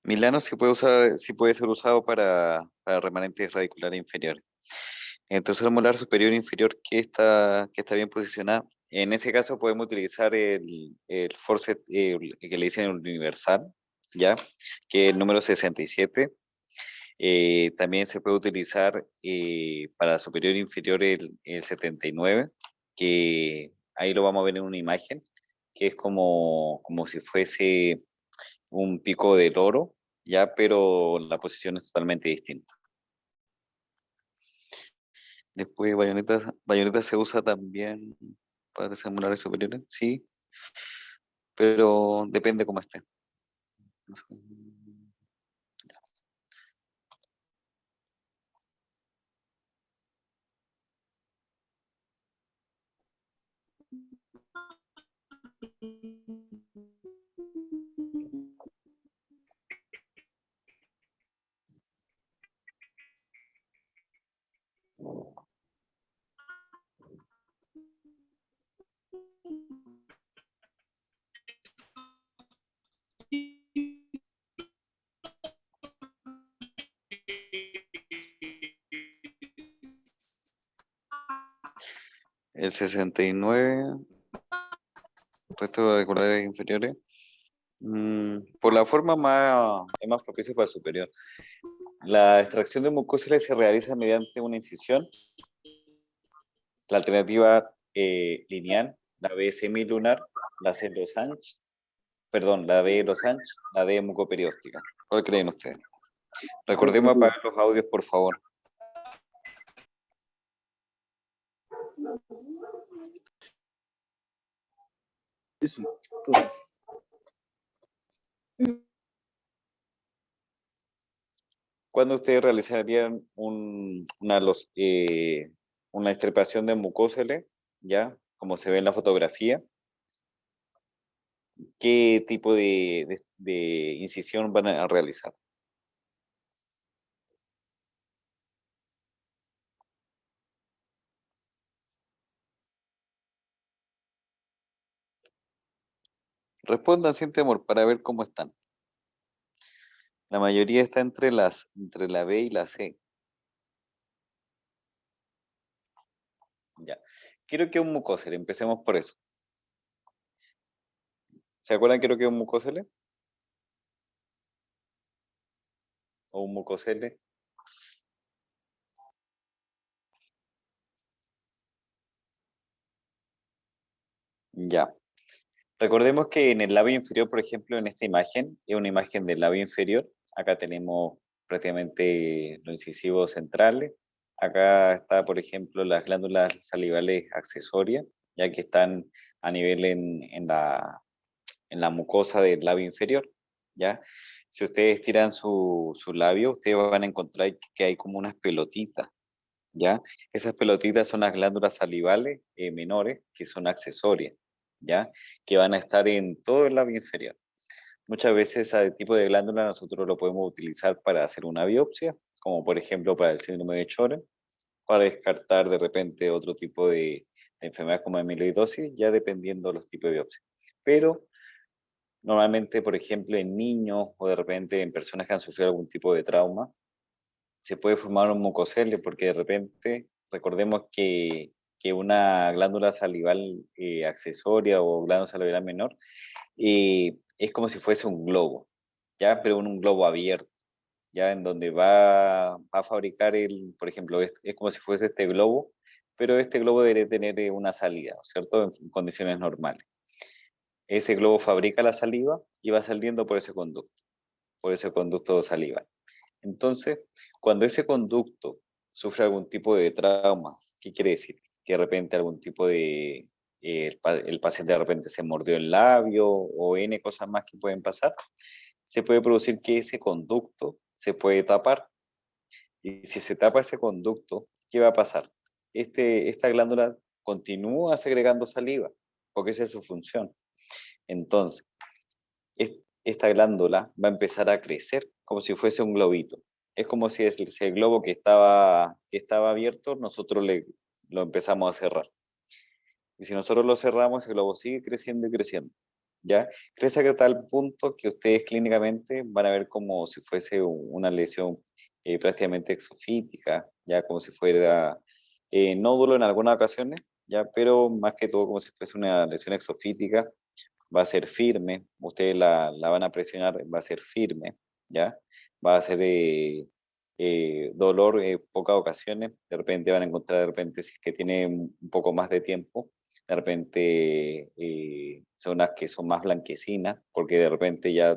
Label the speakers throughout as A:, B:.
A: Milano sí puede usar, sí puede ser usado para remanentes radiculares inferiores. En el tercer molar superior e inferior que está bien posicionado. En ese caso podemos utilizar el forceps que le dicen el universal, ¿ya? Que es el número 67. También se puede utilizar para superior e inferior el 79, que ahí lo vamos a ver en una imagen, que es como si fuese un pico del oro, ya, pero la posición es totalmente distinta. Después, bayoneta se usa también para desarmolar superiores, sí, pero depende cómo esté. El 69, resto de colares inferiores. Por la forma es más propicio para el superior. La extracción de mucosales se realiza mediante una incisión. La alternativa lineal, la B semilunar, la C Losange, perdón, la B Losange, la D mucoperióstica. ¿Cuál creen ustedes? Recordemos apagar los audios, por favor.
B: Eso.
A: ¿Cuándo ustedes realizarían una extirpación de mucosales, ya, como se ve en la fotografía? ¿Qué tipo de incisión van a realizar? Respondan sin temor para ver cómo están. La mayoría está entre la B y la C. Ya. Quiero que un mucócele, empecemos por eso. ¿Se acuerdan quiero que un mucócele? ¿O un mucocele? Ya. Recordemos que en el labio inferior, por ejemplo, en esta imagen, es una imagen del labio inferior. Acá tenemos prácticamente los incisivos centrales. Acá está, por ejemplo, las glándulas salivales accesorias, ya que están a nivel en la mucosa del labio inferior, ¿ya? Si ustedes tiran su labio, ustedes van a encontrar que hay como unas pelotitas, ¿ya? Esas pelotitas son las glándulas salivales menores, que son accesorias, ¿ya? Que van a estar en todo el labio inferior. Muchas veces ese tipo de glándula nosotros lo podemos utilizar para hacer una biopsia, como por ejemplo para el síndrome de Sjögren, para descartar de repente otro tipo de enfermedad como amiloidosis, ya dependiendo de los tipos de biopsia. Pero normalmente, por ejemplo, en niños o de repente en personas que han sufrido algún tipo de trauma, se puede formar un mucocele porque de repente, recordemos que una glándula salival accesoria o glándula salival menor es como si fuese un globo, ¿ya? Pero un globo abierto, ¿ya? En donde va a fabricar por ejemplo, es como si fuese este globo, pero este globo debe tener una salida, ¿cierto? En condiciones normales. Ese globo fabrica la saliva y va saliendo por ese conducto salival. Entonces, cuando ese conducto sufre algún tipo de trauma, ¿qué quiere decir? Que de repente algún tipo el paciente de repente se mordió el labio o N cosas más que pueden pasar, se puede producir que ese conducto se puede tapar. Y si se tapa ese conducto, ¿qué va a pasar? Esta glándula continúa segregando saliva, porque esa es su función. Entonces, esta glándula va a empezar a crecer como si fuese un globito. Es como si ese globo que estaba abierto, nosotros lo empezamos a cerrar. Y si nosotros lo cerramos, el globo sigue creciendo y creciendo. ¿ya? Crece a tal punto que ustedes clínicamente van a ver como si fuese una lesión prácticamente exofítica, ya como si fuera nódulo en algunas ocasiones, ya, pero más que todo como si fuese una lesión exofítica, va a ser firme, ustedes la van a presionar, va a ser firme, ¿ya? Va a ser dolor en pocas ocasiones, de repente van a encontrar, de repente, si es que tiene un poco más de tiempo, de repente zonas que son más blanquecinas, porque de repente ya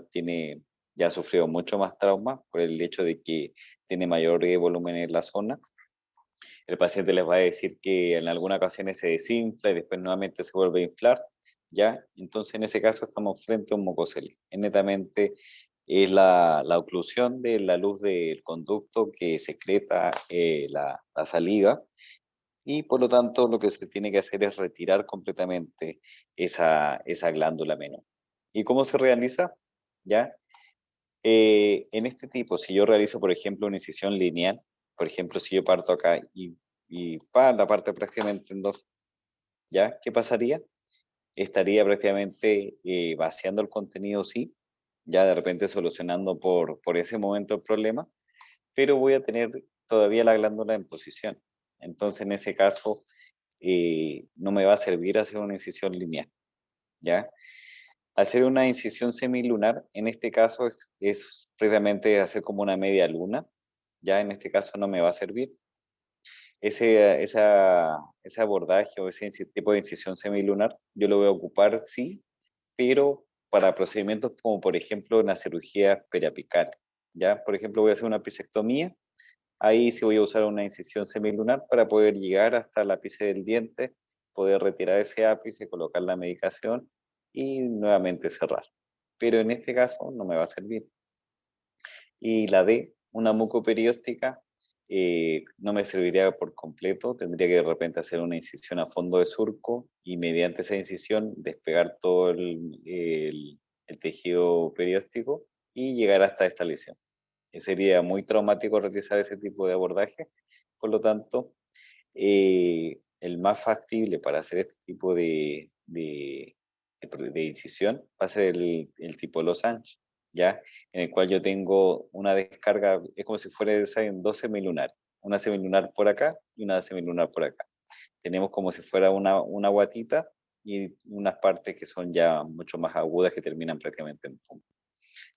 A: ha sufrido mucho más trauma por el hecho de que tiene mayor volumen en la zona. El paciente les va a decir que en algunas ocasiones se desinfla y después nuevamente se vuelve a inflar, ¿ya? Entonces en ese caso estamos frente a un mucocelio. Es netamente es la oclusión de la luz del conducto que secreta la saliva y por lo tanto lo que se tiene que hacer es retirar completamente esa glándula menor. ¿Y cómo se realiza? ¿Ya? En este tipo, si yo realizo, por ejemplo, una incisión lineal, por ejemplo, si yo parto acá la parte prácticamente en dos, ¿ya? ¿Qué pasaría? Estaría prácticamente vaciando el contenido, sí, ya de repente solucionando por ese momento el problema, pero voy a tener todavía la glándula en posición. Entonces, en ese caso, no me va a servir hacer una incisión lineal, ¿ya? Hacer una incisión semilunar, en este caso, es precisamente hacer como una media luna, ya en este caso no me va a servir. Ese abordaje o ese tipo de incisión semilunar, yo lo voy a ocupar, sí, pero para procedimientos como, por ejemplo, una cirugía periapical, ya, por ejemplo, voy a hacer una pisectomía, ahí sí voy a usar una incisión semilunar para poder llegar hasta el ápice del diente, poder retirar ese ápice, colocar la medicación y nuevamente cerrar. Pero en este caso no me va a servir. Y la D, una mucoperióstica, no me serviría por completo, tendría que de repente hacer una incisión a fondo de surco y mediante esa incisión despegar todo el tejido perióstico y llegar hasta esta lesión. Sería muy traumático realizar ese tipo de abordaje, por lo tanto, el más factible para hacer este tipo de incisión va a ser el tipo Losange, ¿ya? En el cual yo tengo una descarga, es como si fuera en dos semilunares, una semilunar por acá y una semilunar por acá. Tenemos como si fuera una guatita y unas partes que son ya mucho más agudas que terminan prácticamente en punto.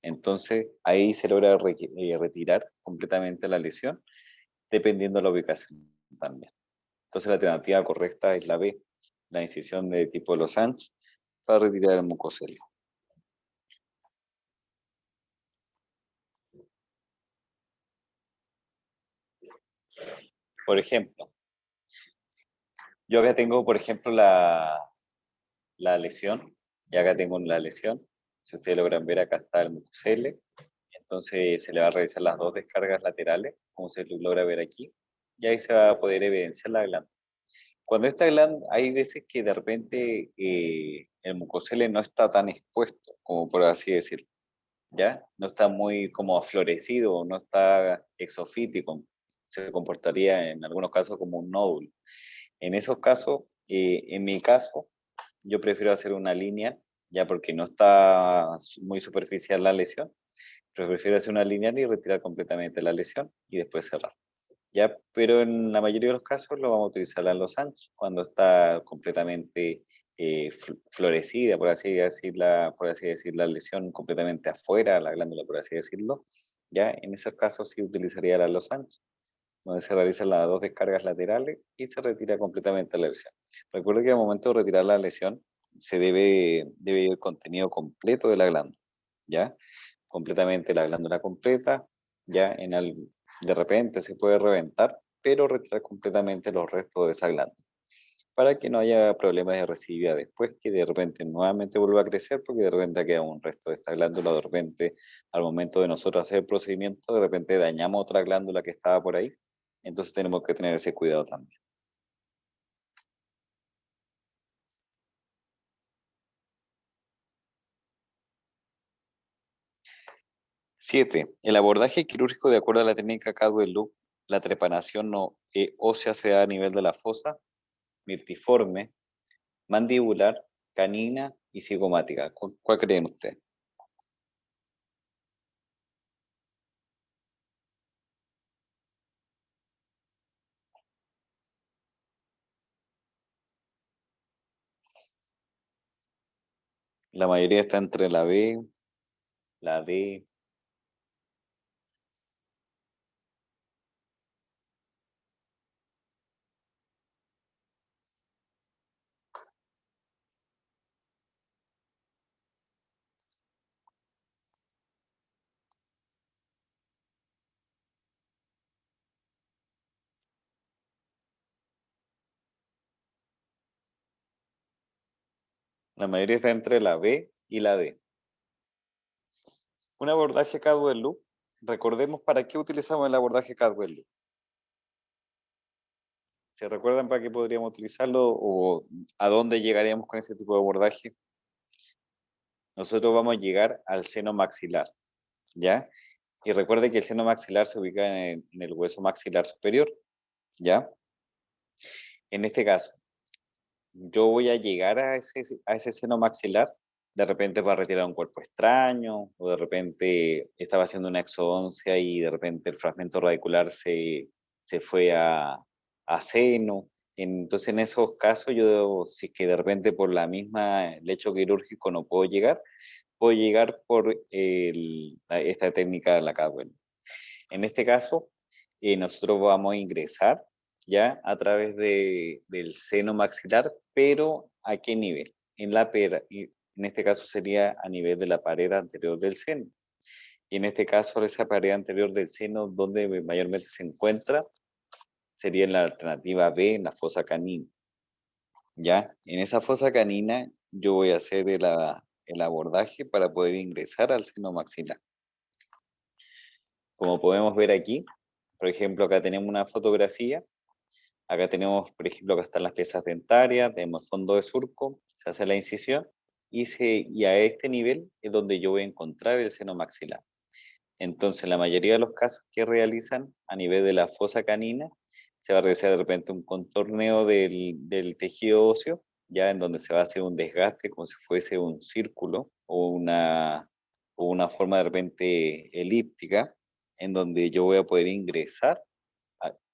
A: Entonces, ahí se logra retirar completamente la lesión, dependiendo de la ubicación también. Entonces, la alternativa correcta es la B, la incisión de tipo Losange para retirar el mucocelio. Por ejemplo, yo acá tengo, por ejemplo, la lesión, y acá tengo la lesión. Si ustedes logran ver, acá está el mucocelio. Entonces, se le va a realizar las dos descargas laterales, como se logra ver aquí, y ahí se va a poder evidenciar la glándula. Cuando esta glándula, hay veces que de repente el mucosele no está tan expuesto, como por así decirlo, ¿ya? No está muy como aflorecido, no está exofítico, se comportaría en algunos casos como un nódulo. En esos casos, en mi caso, yo prefiero hacer una línea, ya porque no está muy superficial la lesión, pero prefiero hacer una línea y retirar completamente la lesión y después cerrar. ¿Ya? Pero en la mayoría de los casos lo vamos a utilizar en los anchos, cuando está completamente florecida, por así decir, la lesión completamente afuera, la glándula, por así decirlo. ¿Ya? En esos casos sí utilizaría la los anchos, donde se realizan las dos descargas laterales y se retira completamente la lesión. Recuerde que al momento de retirar la lesión se debe ir el contenido completo de la glándula, ¿ya? Completamente la glándula completa, ya de repente se puede reventar, pero retirar completamente los restos de esa glándula, para que no haya problemas de residuo después, que de repente nuevamente vuelva a crecer, porque de repente queda un resto de esta glándula, de repente al momento de nosotros hacer el procedimiento, de repente dañamos otra glándula que estaba por ahí, entonces tenemos que tener ese cuidado también. 7. El abordaje quirúrgico de acuerdo a la técnica Cadwell-Loop, la trepanación ósea se da a nivel de la fosa, mirtiforme, mandibular, canina y cigomática. ¿Cuál creen ustedes? La mayoría está entre la B, la D. La mayoría está entre la B y la D. Un abordaje Cadwell-Loop. Recordemos para qué utilizamos el abordaje Cadwell-Loop. ¿Se recuerdan para qué podríamos utilizarlo o a dónde llegaríamos con ese tipo de abordaje? Nosotros vamos a llegar al seno maxilar, ¿ya? Y recuerde que el seno maxilar se ubica en el hueso maxilar superior, ¿ya? En este caso, yo voy a llegar a ese seno maxilar, de repente para retirar un cuerpo extraño, o de repente estaba haciendo una exodoncia y de repente el fragmento radicular se fue a seno. Entonces, en esos casos, yo, si es que de repente por la misma lecho quirúrgico no puedo llegar, puedo llegar por esta técnica de la Cadwell. En este caso, nosotros vamos a ingresar ya a través del seno maxilar, pero ¿a qué nivel? En este caso sería a nivel de la pared anterior del seno. Y en este caso, esa pared anterior del seno, donde mayormente se encuentra, sería en la alternativa B, en la fosa canina. ¿Ya? En esa fosa canina, yo voy a hacer el abordaje para poder ingresar al seno maxilar. Como podemos ver aquí, por ejemplo, acá tenemos una fotografía. Acá tenemos, por ejemplo, acá están las piezas dentarias, tenemos fondo de surco, se hace la incisión y a este nivel es donde yo voy a encontrar el seno maxilar. Entonces, la mayoría de los casos que realizan a nivel de la fosa canina, se va a realizar de repente un contorneo del tejido óseo, ya en donde se va a hacer un desgaste como si fuese un círculo o una forma de repente elíptica, en donde yo voy a poder ingresar.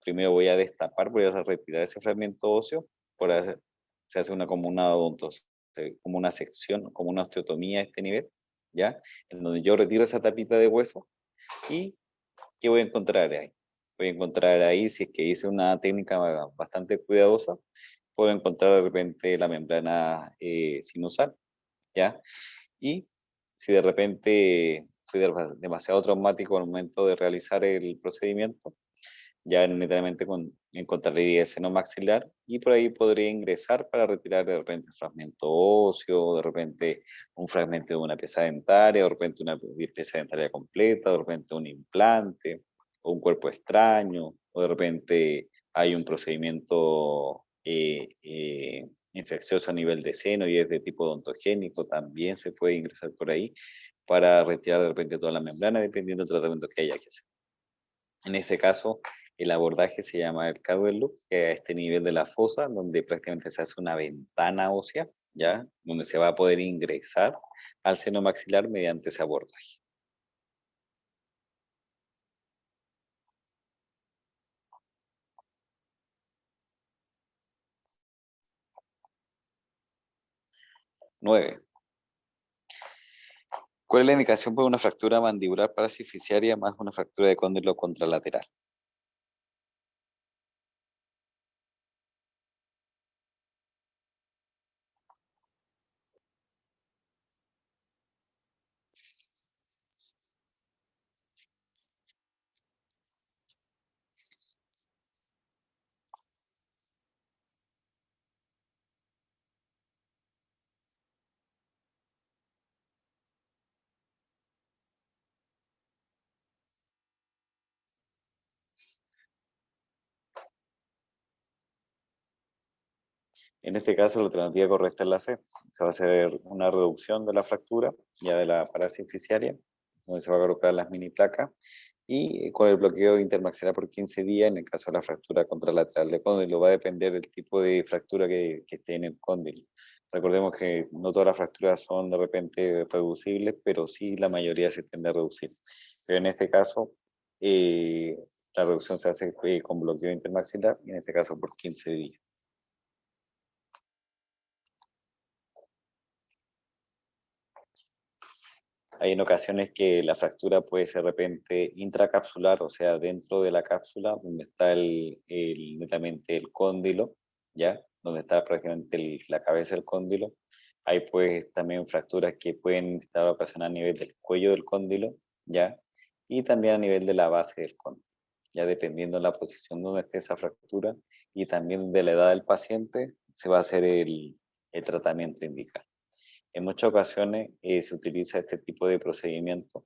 A: Primero voy a destapar, voy a retirar ese fragmento óseo, se hace como una como una sección, como una osteotomía a este nivel, ¿ya? En donde yo retiro esa tapita de hueso y ¿qué voy a encontrar ahí? Voy a encontrar ahí, si es que hice una técnica bastante cuidadosa, puedo encontrar de repente la membrana sinusal, ¿ya? Y si de repente fui demasiado traumático al momento de realizar el procedimiento, ya netamente encontraría el seno maxilar y por ahí podría ingresar para retirar de repente fragmento óseo, de repente un fragmento de una pieza dentaria, de repente una pieza dentaria completa, de repente un implante o un cuerpo extraño, o de repente hay un procedimiento infeccioso a nivel de seno y es de tipo odontogénico, también se puede ingresar por ahí para retirar de repente toda la membrana dependiendo del tratamiento que haya que hacer. En ese caso, el abordaje se llama el Cadwell Loop, que es a este nivel de la fosa, donde prácticamente se hace una ventana ósea, ¿ya? Donde se va a poder ingresar al seno maxilar mediante ese abordaje. Nueve. ¿Cuál es la indicación para una fractura mandibular paracificiaria más una fractura de cóndilo contralateral? En este caso, la alternativa correcta es la C. Se va a hacer una reducción de la fractura, ya de la paracificiaria, donde se va a colocar las mini placas, y con el bloqueo intermaxilar por 15 días, en el caso de la fractura contralateral de cóndilo, va a depender del tipo de fractura que esté en el cóndilo. Recordemos que no todas las fracturas son de repente reducibles, pero sí la mayoría se tiende a reducir. Pero en este caso, eh, la reducción se hace con bloqueo intermaxilar, y en este caso por 15 días. Hay en ocasiones que la fractura puede ser de repente intracapsular, o sea, dentro de la cápsula, donde está netamente el cóndilo, ¿ya? Donde está prácticamente la cabeza del cóndilo. Hay pues también fracturas que pueden estar ocasionadas a nivel del cuello del cóndilo, ¿ya? Y también a nivel de la base del cóndilo, ya dependiendo de la posición donde esté esa fractura y también de la edad del paciente, se va a hacer el tratamiento indicado. En muchas ocasiones se utiliza este tipo de procedimiento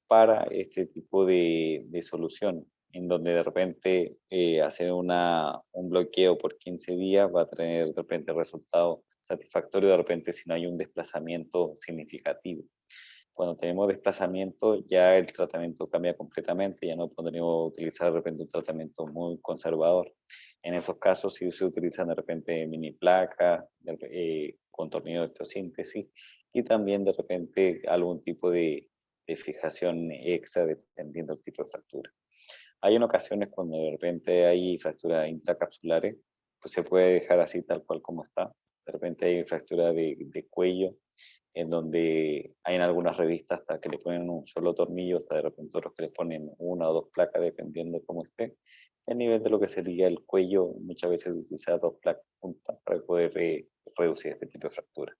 A: para este tipo de solución, en donde de repente hacer un bloqueo por 15 días va a tener de repente resultados satisfactorios, de repente si no hay un desplazamiento significativo. Cuando tenemos desplazamiento, ya el tratamiento cambia completamente, ya no podríamos utilizar de repente un tratamiento muy conservador. En esos casos sí se utilizan de repente mini placas con tornillo de osteosíntesis y también de repente algún tipo de fijación extra dependiendo del tipo de fractura. Hay en ocasiones cuando de repente hay fracturas intracapsulares, pues se puede dejar así tal cual como está. De repente hay fractura de cuello, en donde hay en algunas revistas hasta que le ponen un solo tornillo, hasta de repente otros que le ponen una o dos placas, dependiendo de cómo esté. A nivel de lo que sería el cuello, muchas veces se utiliza dos placas juntas para poder reducir este tipo de fractura.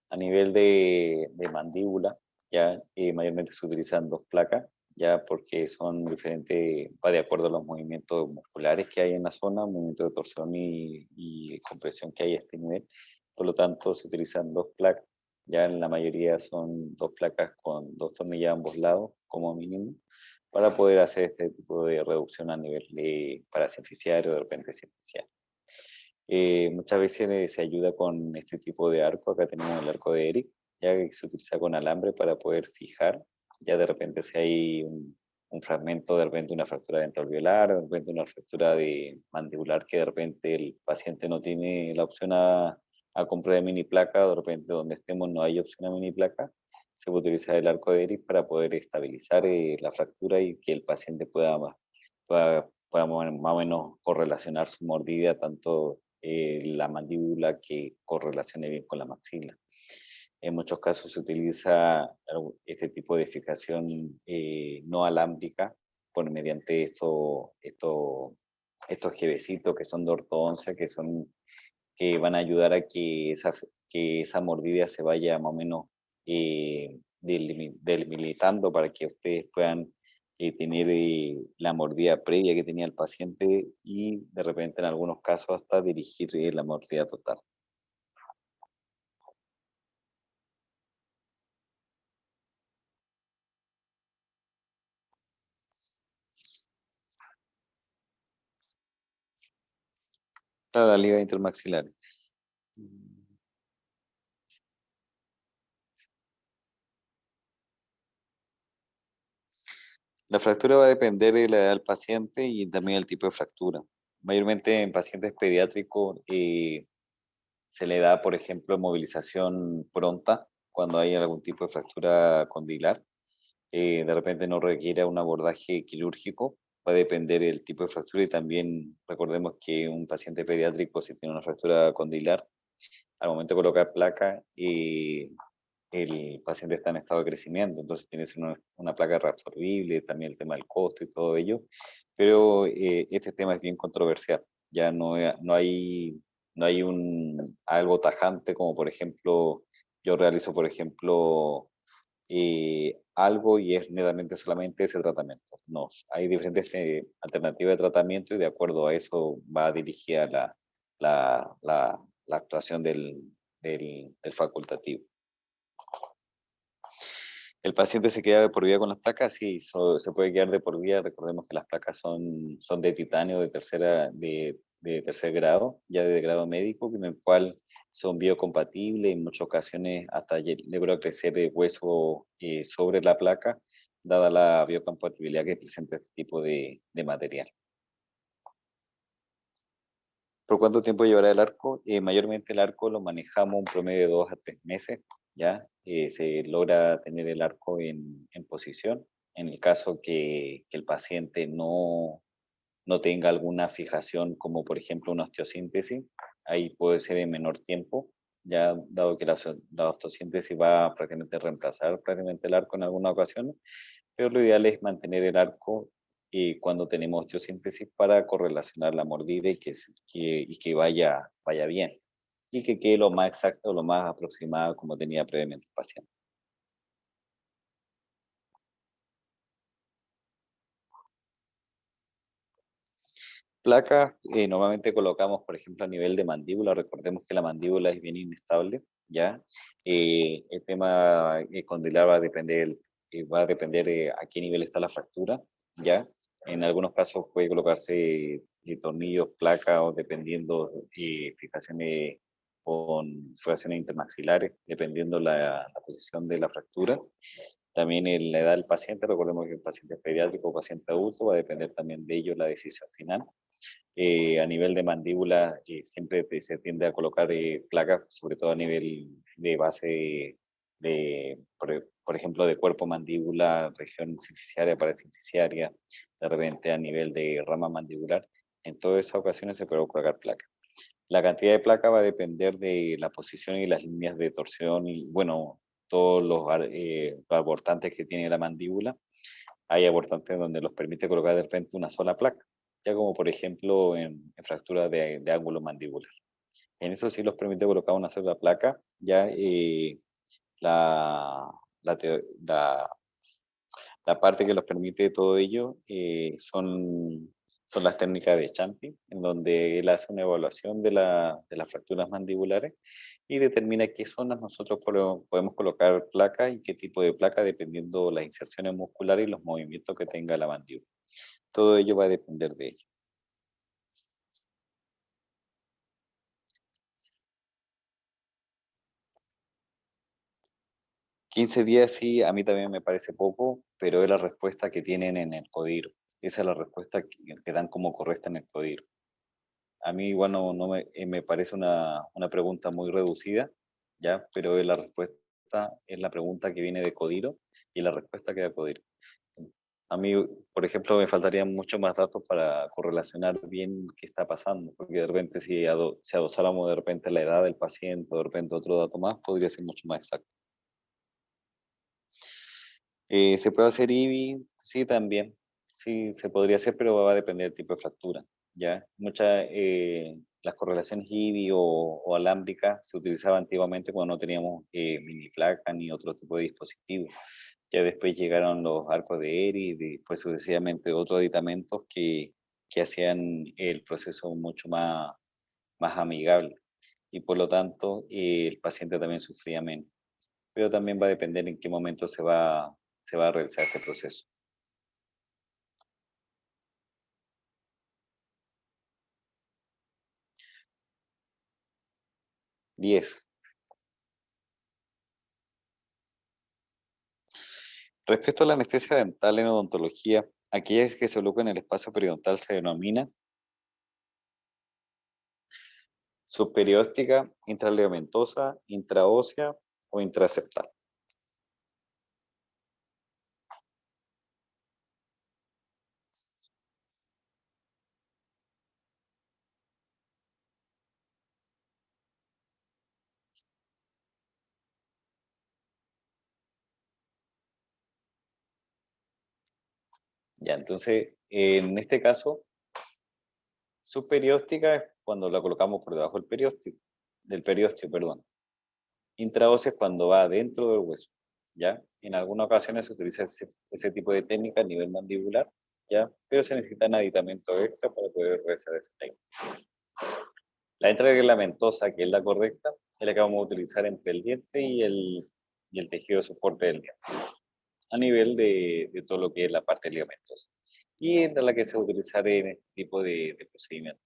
A: A nivel de mandíbula, ya mayormente se utilizan dos placas, ya porque son diferentes, va de acuerdo a los movimientos musculares que hay en la zona, movimiento de torsión y compresión que hay a este nivel. Por lo tanto, se utilizan dos placas, ya en la mayoría son dos placas con dos tornillos a ambos lados, como mínimo, para poder hacer este tipo de reducción a nivel parasinficiario, de repente simficial. Muchas veces se ayuda con este tipo de arco. Acá tenemos el arco de Eric, ya que se utiliza con alambre para poder fijar. Ya de repente si hay un fragmento, de repente una fractura dental-alveolar, de repente una fractura de mandibular que de repente el paciente no tiene la opción a comprar de mini placa, de repente donde estemos no hay opción a mini placa, se puede utilizar el arco de Eric para poder estabilizar la fractura y que el paciente pueda más o menos correlacionar su mordida tanto la mandíbula que correlacione bien con la maxila. En muchos casos se utiliza este tipo de fijación no alámbrica mediante estos jevecitos que son de ortodoncia, que van a ayudar a que esa mordida se vaya más o menos delimitando para que ustedes puedan tener la mordida previa que tenía el paciente y de repente en algunos casos hasta dirigir la mordida total. Para la liga intermaxilar. La fractura va a depender de la edad del paciente y también del tipo de fractura. Mayormente en pacientes pediátricos se le da, por ejemplo, movilización pronta cuando hay algún tipo de fractura condilar. De repente no requiere un abordaje quirúrgico, va a depender del tipo de fractura y también recordemos que un paciente pediátrico si tiene una fractura condilar, al momento de colocar placa, el paciente está en estado de crecimiento, entonces tiene que ser una placa reabsorbible, también el tema del costo y todo ello, pero este tema es bien controversial, ya no hay algo tajante como por ejemplo, yo realizo por ejemplo algo y es netamente solamente ese tratamiento. No, hay diferentes alternativas de tratamiento y de acuerdo a eso va dirigida la actuación del facultativo. ¿El paciente se queda de por vida con las placas? Sí, se puede quedar de por vida. Recordemos que las placas son de titanio de tercer grado, ya de grado médico, en el cual son biocompatibles, en muchas ocasiones hasta logró crecer el hueso sobre la placa, dada la biocompatibilidad que presenta este tipo de material. ¿Por cuánto tiempo llevará el arco? Mayormente el arco lo manejamos un promedio de 2 a 3 meses, ¿ya? Se logra tener el arco en posición. En el caso que el paciente no tenga alguna fijación, como por ejemplo una osteosíntesis, ahí puede ser en menor tiempo, ya dado que la osteosíntesis va a prácticamente reemplazar prácticamente el arco en algunas ocasiones, pero lo ideal es mantener el arco cuando tenemos osteosíntesis para correlacionar la mordida y que vaya bien y que quede lo más exacto, lo más aproximado como tenía previamente el paciente. Placas normalmente colocamos, por ejemplo, a nivel de mandíbula. Recordemos que la mandíbula es bien inestable, ¿ya? El tema condilar va a depender a qué nivel está la fractura, ¿ya? En algunos casos puede colocarse tornillos, placas o dependiendo fijaciones intermaxilares, dependiendo la posición de la fractura. También en la edad del paciente, recordemos que el paciente es pediátrico o paciente adulto, va a depender también de ello la decisión final. A nivel de mandíbula, siempre se tiende a colocar placas, sobre todo a nivel de base por ejemplo, de cuerpo mandíbula, región sinficiaria, pared sinficiaria, de repente a nivel de rama mandibular. En todas esas ocasiones se puede colocar placa. La cantidad de placa va a depender de la posición y las líneas de torsión y, bueno, todos los abortantes que tiene la mandíbula. Hay abortantes donde los permite colocar de repente una sola placa, ya como por ejemplo en fractura de ángulo mandibular. En eso sí los permite colocar una sola placa, ya la, la, teo- la, la parte que los permite todo ello son las técnicas de Champi, en donde él hace una evaluación de las fracturas mandibulares y determina qué zonas nosotros podemos colocar placa y qué tipo de placa dependiendo las inserciones musculares y los movimientos que tenga la mandíbula. Todo ello va a depender de ello. 15 días sí, a mí también me parece poco, pero es la respuesta que tienen en el CODIR. Esa es la respuesta que dan como correcta en el CODIR. A mí igual no me parece una pregunta muy reducida, ¿ya? Pero es la respuesta, es la pregunta que viene de Codiro y la respuesta que da Codiro. A mí, por ejemplo, me faltarían muchos más datos para correlacionar bien qué está pasando, porque de repente si adosáramos de repente la edad del paciente o de repente otro dato más, podría ser mucho más exacto. ¿Se puede hacer IBI? Sí, también. Sí, se podría hacer, pero va a depender del tipo de fractura, ¿ya? Las correlaciones IBI o alámbricas se utilizaban antiguamente cuando no teníamos mini placa ni otro tipo de dispositivo. Ya después llegaron los arcos de ERI y después sucesivamente otros aditamentos que hacían el proceso mucho más amigable y por lo tanto el paciente también sufría menos. Pero también va a depender en qué momento se va a realizar este proceso. 10. Respecto a la anestesia dental en odontología, aquella que se coloca en el espacio periodontal se denomina subperióstica, intraligamentosa, intraósea o intraseptal. Ya, entonces, en este caso, subperióstica es cuando la colocamos por debajo del periósteo, perdón. Intraósea es cuando va dentro del hueso, ¿ya? En algunas ocasiones se utiliza ese tipo de técnica a nivel mandibular, ¿ya? Pero se necesitan aditamentos extra para poder realizar esa técnica. La intraglamentosa, que es la correcta, es la que vamos a utilizar entre el diente y el tejido de soporte del diente, a nivel de todo lo que es la parte ligamentosa. Y es la que se va a utilizar en este tipo de procedimiento.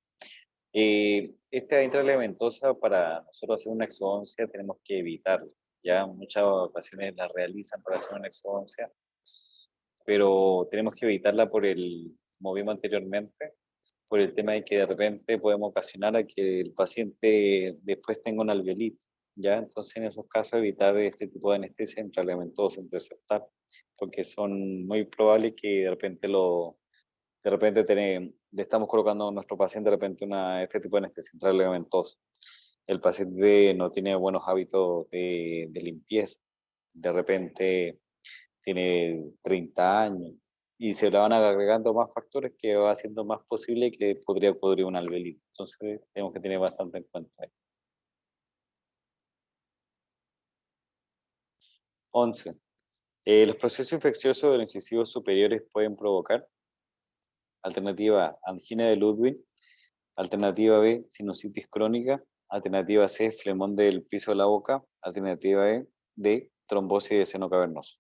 A: Esta intraligamentosa, para nosotros hacer una exodoncia, tenemos que evitarla. Ya muchas ocasiones la realizan para hacer una exodoncia, pero tenemos que evitarla como vimos anteriormente, por el tema de que de repente podemos ocasionar a que el paciente después tenga una alveolitis, ¿ya? Entonces, en esos casos, evitar este tipo de anestesia intralementosa, interceptar, porque son muy probables que le estamos colocando a nuestro paciente de repente este tipo de anestesia intralementosa. El paciente no tiene buenos hábitos de limpieza, de repente tiene 30 años y se le van agregando más factores que va haciendo más posible que podría ocurrir una alveolitis. Entonces tenemos que tener bastante en cuenta. 11. Los procesos infecciosos de los incisivos superiores pueden provocar: alternativa A, angina de Ludwig; alternativa B, sinusitis crónica; alternativa C, flemón del piso de la boca; alternativa D, trombosis de seno cavernoso.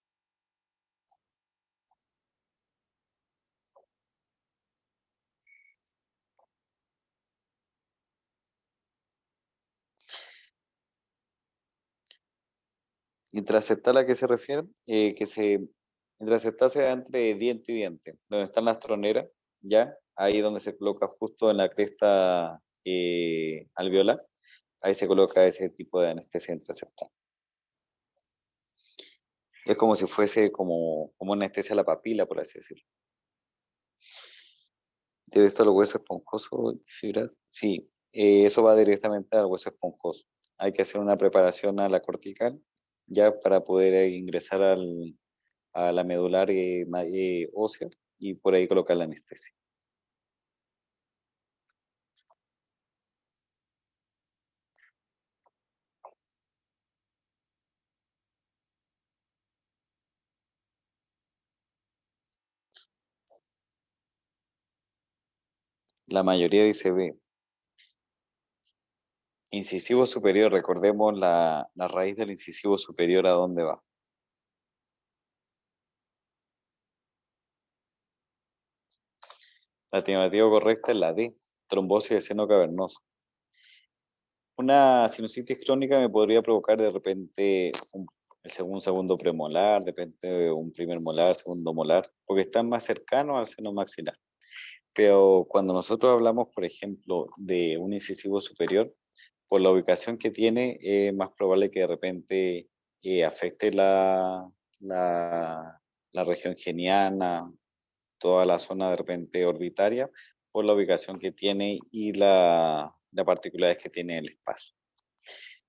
A: Intraceptal, ¿a qué se refiere? Intraceptal se da entre diente y diente, donde están las troneras, ¿ya? Ahí donde se coloca justo en la cresta alveolar, ahí se coloca ese tipo de anestesia intraceptal. Es como si fuese como anestesia a la papila, por así decirlo. ¿De esto los huesos esponjosos y fibras? Sí, eso va directamente al hueso esponjoso. Hay que hacer una preparación a la cortical, ya para poder ingresar a la medular ósea y por ahí colocar la anestesia. La mayoría dice B. Incisivo superior, recordemos la raíz del incisivo superior, ¿a dónde va? La alternativa correcta es la D, trombosis del seno cavernoso. Una sinusitis crónica me podría provocar de repente un segundo premolar, de repente un primer molar, segundo molar, porque están más cercanos al seno maxilar. Pero cuando nosotros hablamos, por ejemplo, de un incisivo superior, por la ubicación que tiene, es más probable que de repente afecte la región geniana, toda la zona de repente orbitaria, por la ubicación que tiene y la particularidad que tiene el espacio.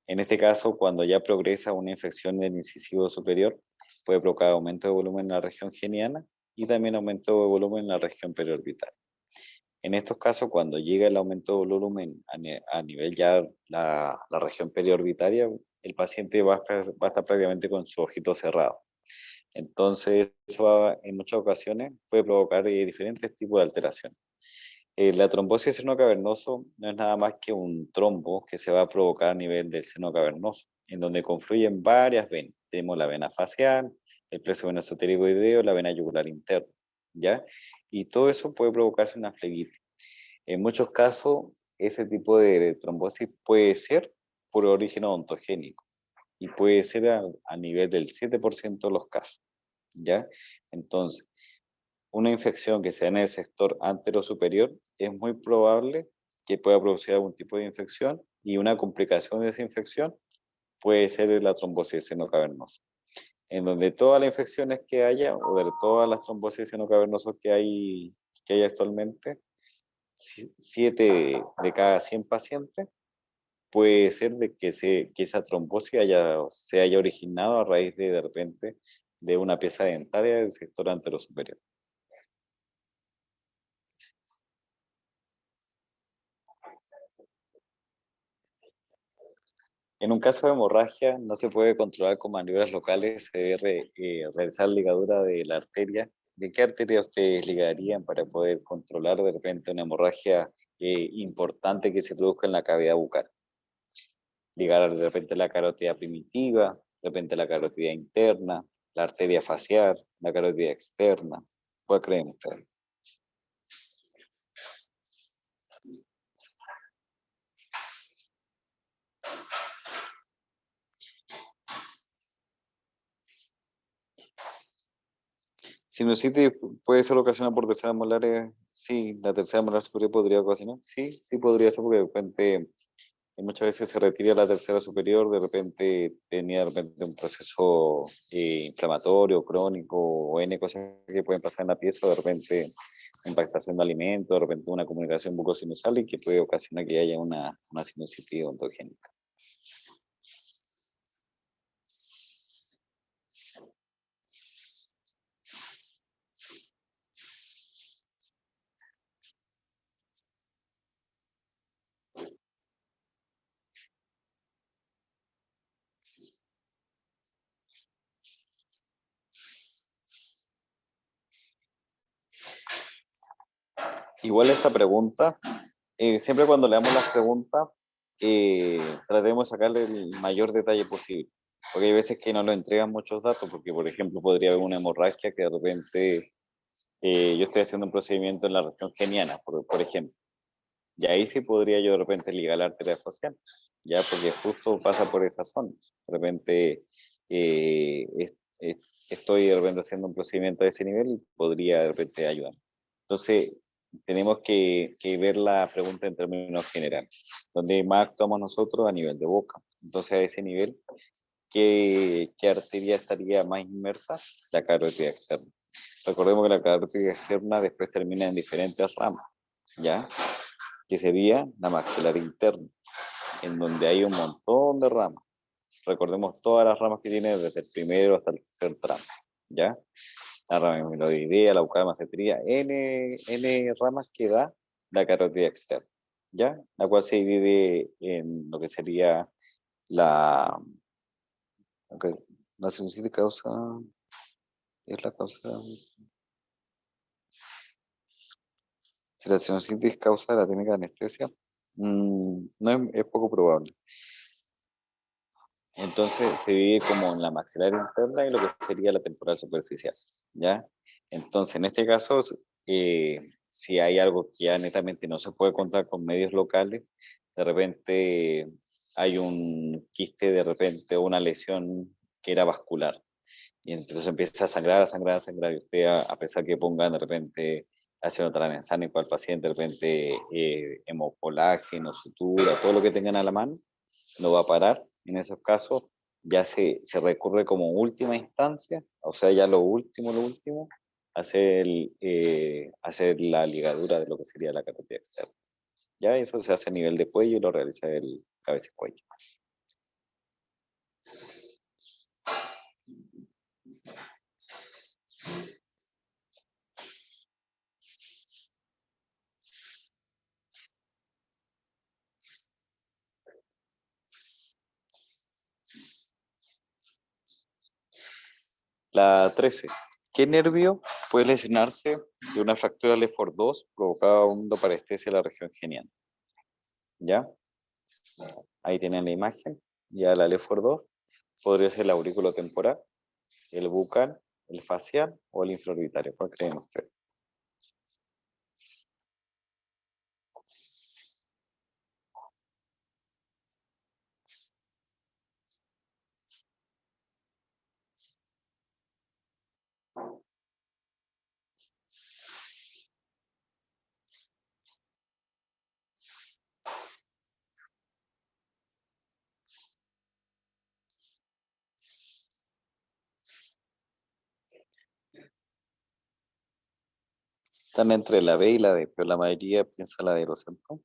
A: En este caso, cuando ya progresa una infección del incisivo superior, puede provocar aumento de volumen en la región geniana y también aumento de volumen en la región periorbitaria. En estos casos, cuando llega el aumento de volumen a nivel ya la región periorbitaria, el paciente va a estar prácticamente con su ojito cerrado. Entonces, en muchas ocasiones puede provocar diferentes tipos de alteraciones. La trombosis del seno cavernoso no es nada más que un trombo que se va a provocar a nivel del seno cavernoso, en donde confluyen varias venas. Tenemos la vena facial, el plexo venoso pterigoideo, la vena yugular interna, ¿ya? Y todo eso puede provocarse una flebitis. En muchos casos, ese tipo de trombosis puede ser por origen odontogénico y puede ser a nivel del 7% de los casos, ¿ya? Entonces, una infección que sea en el sector anterosuperior, es muy probable que pueda producir algún tipo de infección, y una complicación de esa infección puede ser la trombosis seno-cavernosa, en donde todas las infecciones que haya, o de todas las trombosis seno-cavernosas que hay actualmente, 7 de cada 100 pacientes puede ser de que esa trombosis se haya originado a raíz de repente de una pieza dentaria del sector anterosuperior. En un caso de hemorragia, no se puede controlar con maniobras locales, se debe realizar ligadura de la arteria. ¿De qué arteria ustedes ligarían para poder controlar de repente una hemorragia importante que se produzca en la cavidad bucal? Ligar de repente la carótida primitiva, de repente la carótida interna, la arteria facial, la carótida externa. ¿Cuál creen ustedes? Sinusitis puede ser ocasionada por terceras molares, Sí, la tercera molar superior podría ocasionar. Sí, sí podría ser porque de repente muchas veces se retira la tercera superior, de repente tenía de repente un proceso inflamatorio, crónico o N cosas que pueden pasar en la pieza, de repente impactación de alimentos, de repente una comunicación bucosinusal y que puede ocasionar que haya una sinusitis odontogénica. Igual esta pregunta, siempre cuando leamos las preguntas, tratemos de sacarle el mayor detalle posible. Porque hay veces que no nos entregan muchos datos, porque por ejemplo podría haber una hemorragia que de repente yo estoy haciendo un procedimiento en la región geniana, por ejemplo. Y ahí sí podría yo de repente ligar la arteria facial, ya porque justo pasa por esa zona. De repente estoy de repente haciendo un procedimiento de ese nivel y podría de repente ayudar. Entonces, tenemos que ver la pregunta en términos generales, donde más actuamos nosotros a nivel de boca. Entonces, a ese nivel, ¿qué arteria estaría más inmersa? La carótida externa. Recordemos que la carótida externa después termina en diferentes ramas, ¿ya? Que sería la maxilar interna, en donde hay un montón de ramas. Recordemos todas las ramas que tiene desde el primero hasta el tercer tramo, ¿ya? La rama meloidea, la bucal macetería, N ramas que da la carótida externa, ¿ya? La cual se divide en lo que sería la, okay, la sinusitis causa, es la causa, si la sinusitis causa la técnica de anestesia, no es poco probable. Entonces se divide como en la maxilar interna y lo que sería la temporal superficial, ¿ya? Entonces, en este caso, si hay algo que ya netamente no se puede contar con medios locales, de repente hay un quiste, de repente una lesión que era vascular, y entonces empieza a sangrar, a sangrar, a sangrar, y usted, a pesar que pongan de repente ácido tranexámico al paciente, de repente hemocolágeno, sutura, todo lo que tengan a la mano, no va a parar. En esos casos ya se recurre como última instancia, o sea, ya lo último, hacer la ligadura de lo que sería la carótida externa. Ya eso se hace a nivel de cuello y lo realiza el cabeza y cuello. La 13. ¿Qué nervio puede lesionarse de una fractura Lefort 2 provocada por parestesia de la región geniana? ¿Ya? Ahí tienen la imagen. Ya la Lefort 2 podría ser el aurículo temporal, el bucal, el facial o el infraorbitario. ¿Cuál creen ustedes? Están entre la B y la D, pero la mayoría piensa la D, ¿lo cierto?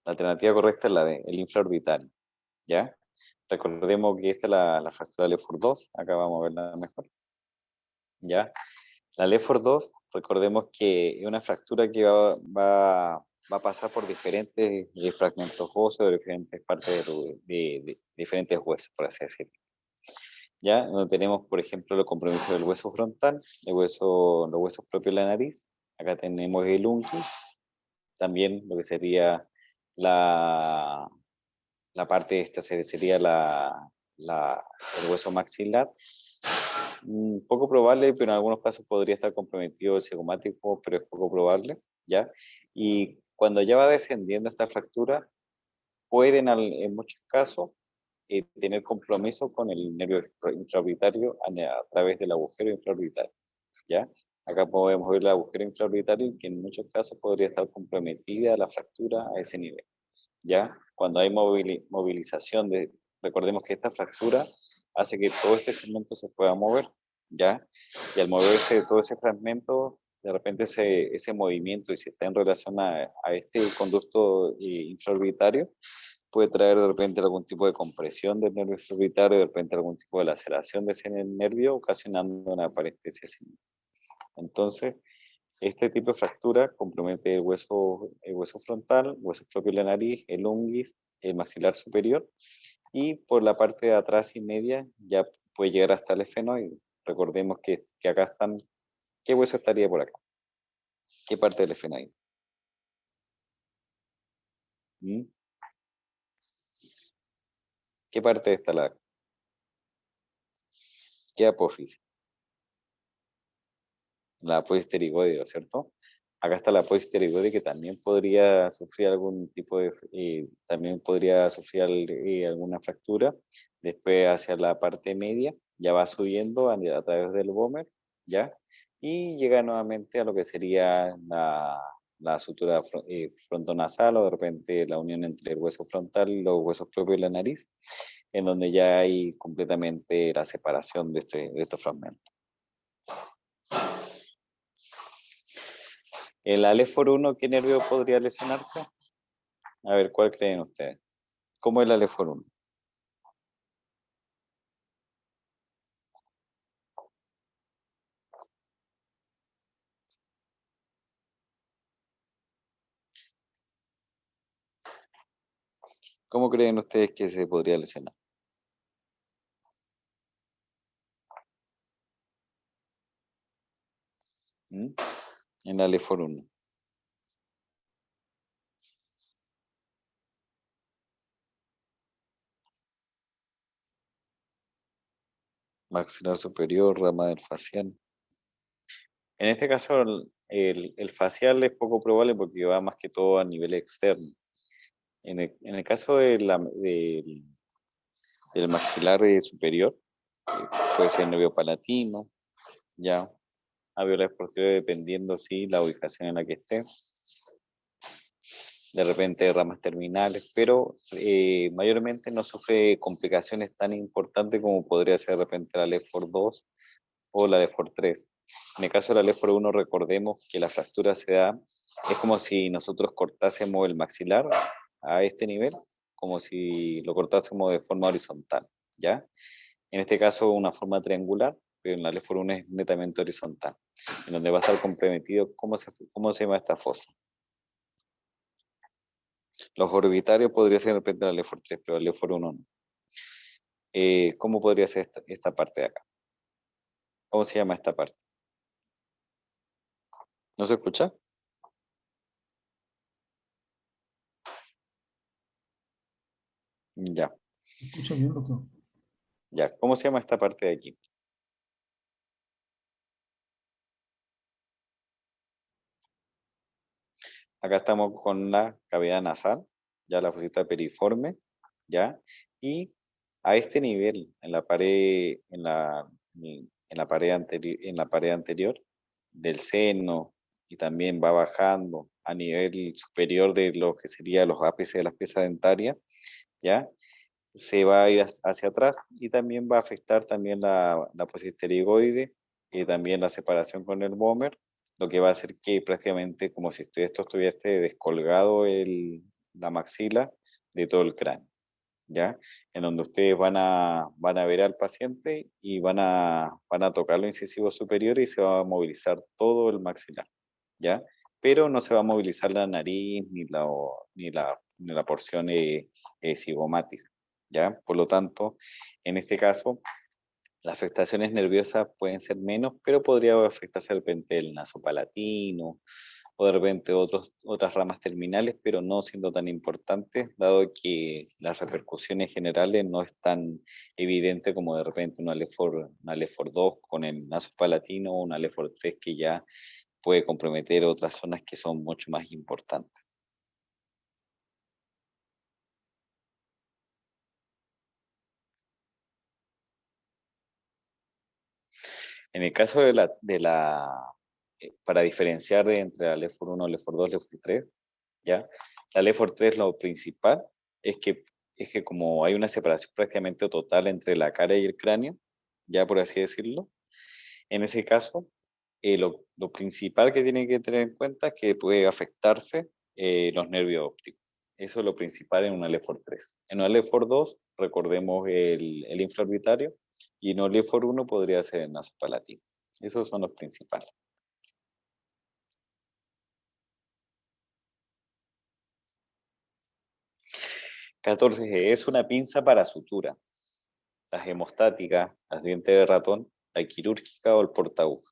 A: La alternativa correcta es la D, el infraorbital, ¿ya? Recordemos que esta es la fractura de Lefort 2, acá vamos a verla mejor, ¿ya? La Lefort 2, recordemos que es una fractura que va a pasar por diferentes fragmentos óseos de diferentes partes de diferentes huesos, por así decirlo. ¿Ya? Donde tenemos, por ejemplo, el compromiso del hueso frontal, los huesos propios de la nariz. Acá tenemos el unguis, también lo que sería la, la parte esta sería el hueso maxilar. Poco probable, pero en algunos casos podría estar comprometido el cigomático, pero es poco probable, ¿ya? Y Cuando ya va descendiendo esta fractura, pueden en muchos casos tener compromiso con el nervio infraorbitario a través del agujero infraorbitario, ¿ya? Acá podemos ver el agujero infraorbitario que en muchos casos podría estar comprometida la fractura a ese nivel, ¿ya? Cuando hay movilización recordemos que esta fractura hace que todo este segmento se pueda mover, ¿ya? Y al moverse todo ese fragmento, de repente ese movimiento, y si está en relación a este conducto infraorbitario, puede traer de repente algún tipo de compresión del nervio infraorbitario, de repente algún tipo de laceración de ese nervio, ocasionando una parestesia simple. Entonces, este tipo de fractura compromete el hueso frontal, hueso propio de la nariz, el unguis, el maxilar superior, y por la parte de atrás y media ya puede llegar hasta el esfenoide. Recordemos que acá están, ¿qué hueso estaría por acá? ¿Qué parte del esfenoide? ¿Mm? ¿Qué parte está la? ¿Qué apófisis? La apófisis pterigoidea, ¿cierto? Acá está la apófisis pterigoidea que también podría sufrir algún tipo de, también podría sufrir alguna fractura. Después hacia la parte media, ya va subiendo a través del vómer, ¿ya? Y llega nuevamente a lo que sería la sutura frontonasal o de repente la unión entre el hueso frontal y los huesos propios de la nariz, en donde ya hay completamente la separación de estos fragmentos. El Alefor 1, ¿qué nervio podría lesionarse? A ver, ¿cuál creen ustedes? ¿Cómo es el Alefor 1? ¿Cómo creen ustedes que se podría lesionar? ¿Mm? El Alefor 1. Maxilar superior, rama del facial. En este caso, el facial es poco probable porque va más que todo a nivel externo. En el caso del maxilar superior, puede ser nervio palatino, ya, alveolar posterior, dependiendo, sí, la ubicación en la que esté. De repente ramas terminales, pero mayormente no sufre complicaciones tan importantes como podría ser de repente la LEFOR 2 o la LEFOR 3. En el caso de la LEFOR 1, recordemos que la fractura se da, es como si nosotros cortásemos el maxilar a este nivel, como si lo cortásemos de forma horizontal, ¿ya? En este caso una forma triangular, pero en la LEFOR 1 es netamente horizontal, en donde va a estar comprometido, ¿cómo se llama esta fosa? Los orbitarios podría ser de repente la LEFOR 3, pero la LEFOR 1 no. ¿Cómo podría ser esta parte de acá? ¿Cómo se llama esta parte? ¿No se escucha? Ya,
C: Escucha bien, doctor.
A: ya. ¿Cómo se llama esta parte de aquí? Acá estamos con la cavidad nasal, ya la fosita periforme, ya. Y a este nivel, en la pared anterior del seno, y también va bajando a nivel superior de lo que sería los ápices de las piezas dentarias, ¿ya? Se va a ir hacia atrás y también va a afectar también la apófisis pterigoide y también la separación con el vómer, lo que va a hacer que prácticamente como si esto estuviese descolgado la maxila de todo el cráneo, ¿ya? En donde ustedes van a ver al paciente y van a tocar lo incisivo superior y se va a movilizar todo el maxilar, ¿ya? Pero no se va a movilizar la nariz ni la porción cigomática, ¿ya? Por lo tanto, en este caso, las afectaciones nerviosas pueden ser menos, pero podría afectarse de repente el nasopalatino o de repente otras ramas terminales, pero no siendo tan importantes, dado que las repercusiones generales no es tan evidente como de repente una LEFOR 2 con el nasopalatino o una LEFOR 3 que ya puede comprometer otras zonas que son mucho más importantes. En el caso para diferenciar entre la LEFOR 1, LEFOR 2, LEFOR 3, ¿ya? La LEFOR 3 lo principal es que, es que como hay una separación prácticamente total entre la cara y el cráneo, ya por así decirlo, en ese caso, lo principal que tiene que tener en cuenta es que puede afectarse los nervios ópticos. Eso es lo principal en una LEFOR 3. En una LEFOR 2, recordemos el infraorbitario, y en una LEFOR 1 podría ser el nasopalatino. Esos son los principales. 14G es una pinza para sutura. Las hemostáticas, las dientes de ratón, la quirúrgica o el portaguja.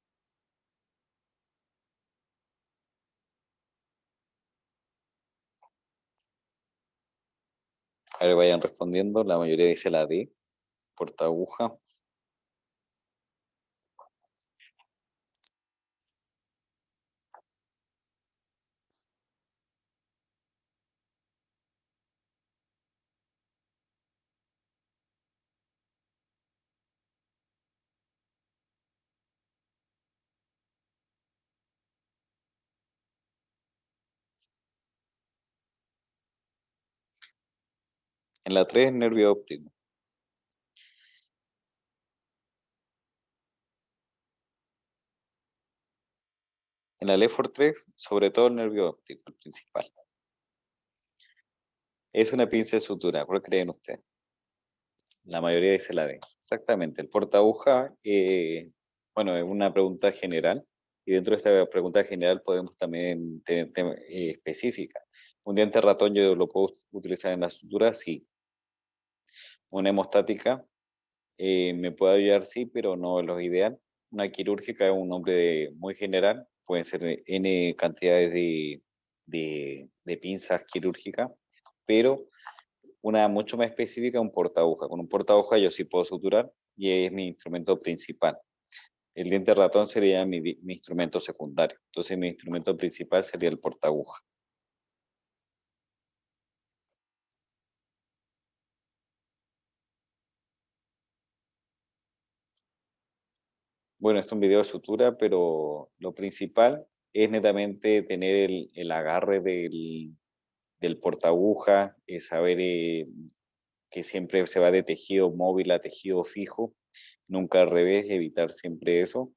A: A ver, vayan respondiendo. La mayoría dice la D, portaguja. En la 3, nervio óptico. En la LEFOR 3, sobre todo el nervio óptico, el principal. Es una pinza de sutura, ¿cuál creen ustedes? La mayoría dice la D. Exactamente, el portaaguja, bueno, es una pregunta general, y dentro de esta pregunta general podemos también tener específica. ¿Un diente ratón yo lo puedo utilizar en la sutura? Sí. Una hemostática me puede ayudar, sí, pero no es lo ideal. Una quirúrgica es un nombre muy general, pueden ser N cantidades de pinzas quirúrgicas, pero una mucho más específica, un portaaguja. Con un portaaguja yo sí puedo suturar y es mi instrumento principal. El diente ratón sería mi instrumento secundario. Entonces mi instrumento principal sería el portaaguja. Bueno, esto es un video de sutura, pero lo principal es netamente tener el agarre del portaaguja, saber que siempre se va de tejido móvil a tejido fijo, nunca al revés, evitar siempre eso,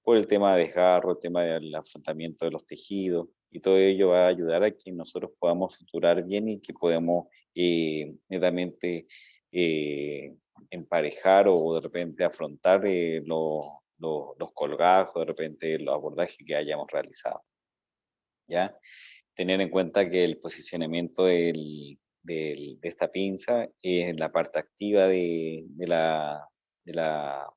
A: por el tema de desgarro, el tema del afrontamiento de los tejidos, y todo ello va a ayudar a que nosotros podamos suturar bien y que podamos netamente eh, emparejar o de repente afrontar los colgajos, de repente los abordajes que hayamos realizado. ¿Ya? Tener en cuenta que el posicionamiento de esta pinza es en la parte activa de la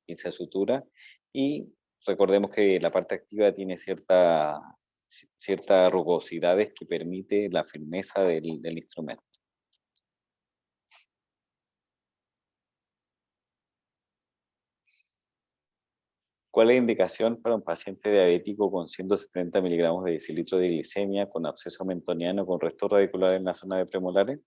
A: pinza de sutura, y recordemos que la parte activa tiene ciertas rugosidades que permite la firmeza del instrumento. ¿Cuál es la indicación para un paciente diabético con 170 miligramos de decilitro de glicemia, con absceso mentoniano, con resto radicular en la zona de premolares?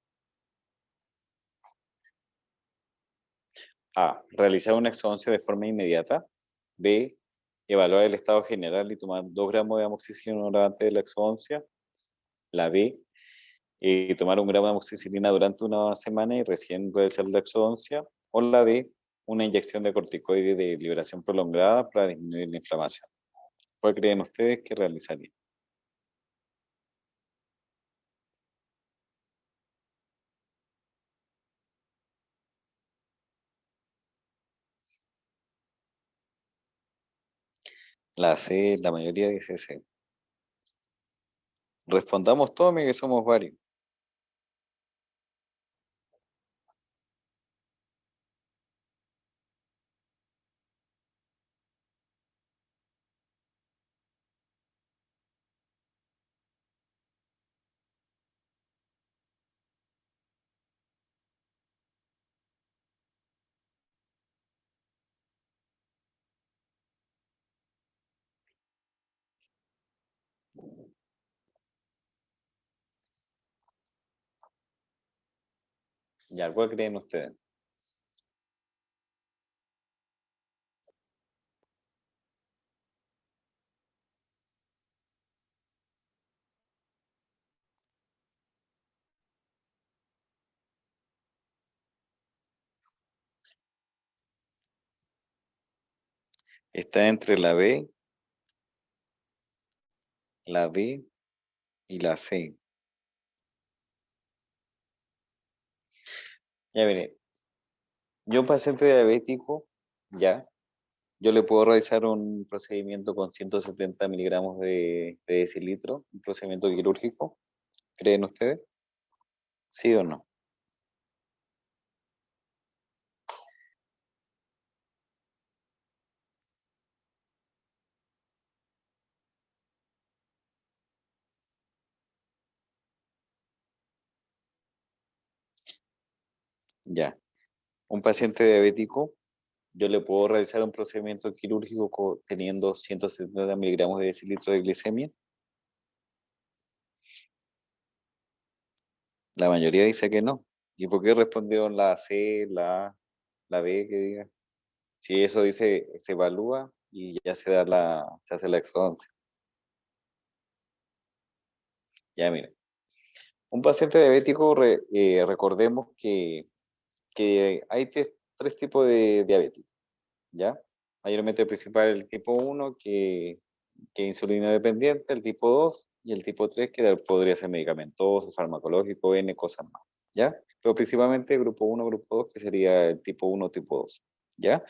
A: A. Realizar una exodoncia de forma inmediata. B. Evaluar el estado general y tomar 2 gramos de amoxicilina antes de la exodoncia. La B. Tomar 1 gramo de amoxicilina durante una semana y recién realizar la exodoncia. O la D. Una inyección de corticoide de liberación prolongada para disminuir la inflamación. ¿Cuál creen ustedes que realizarían? La C. La mayoría dice C. Respondamos todos, que somos varios. Ya, ¿cuál creen ustedes? Está entre la B, la D y la C. Ya veré. Yo paciente diabético, ya, yo le puedo realizar un procedimiento con 170 miligramos de decilitro, un procedimiento quirúrgico. ¿Creen ustedes? ¿Sí o no? Ya. Un paciente diabético, yo le puedo realizar un procedimiento quirúrgico teniendo 170 miligramos de decilitro de glicemia. La mayoría dice que no. ¿Y por qué respondieron la C, la A, la B, que diga? Si eso dice, se evalúa y ya se hace la exodoncia. Ya, mira. Un paciente diabético, recordemos que hay tres tipos de diabetes, ¿ya? Mayormente el principal el tipo uno que es insulina dependiente, el tipo 2 y el tipo 3 que podría ser medicamentoso, farmacológico, N cosas más, ¿ya? Pero principalmente grupo uno grupo 2 que sería el tipo uno tipo 2, ¿ya?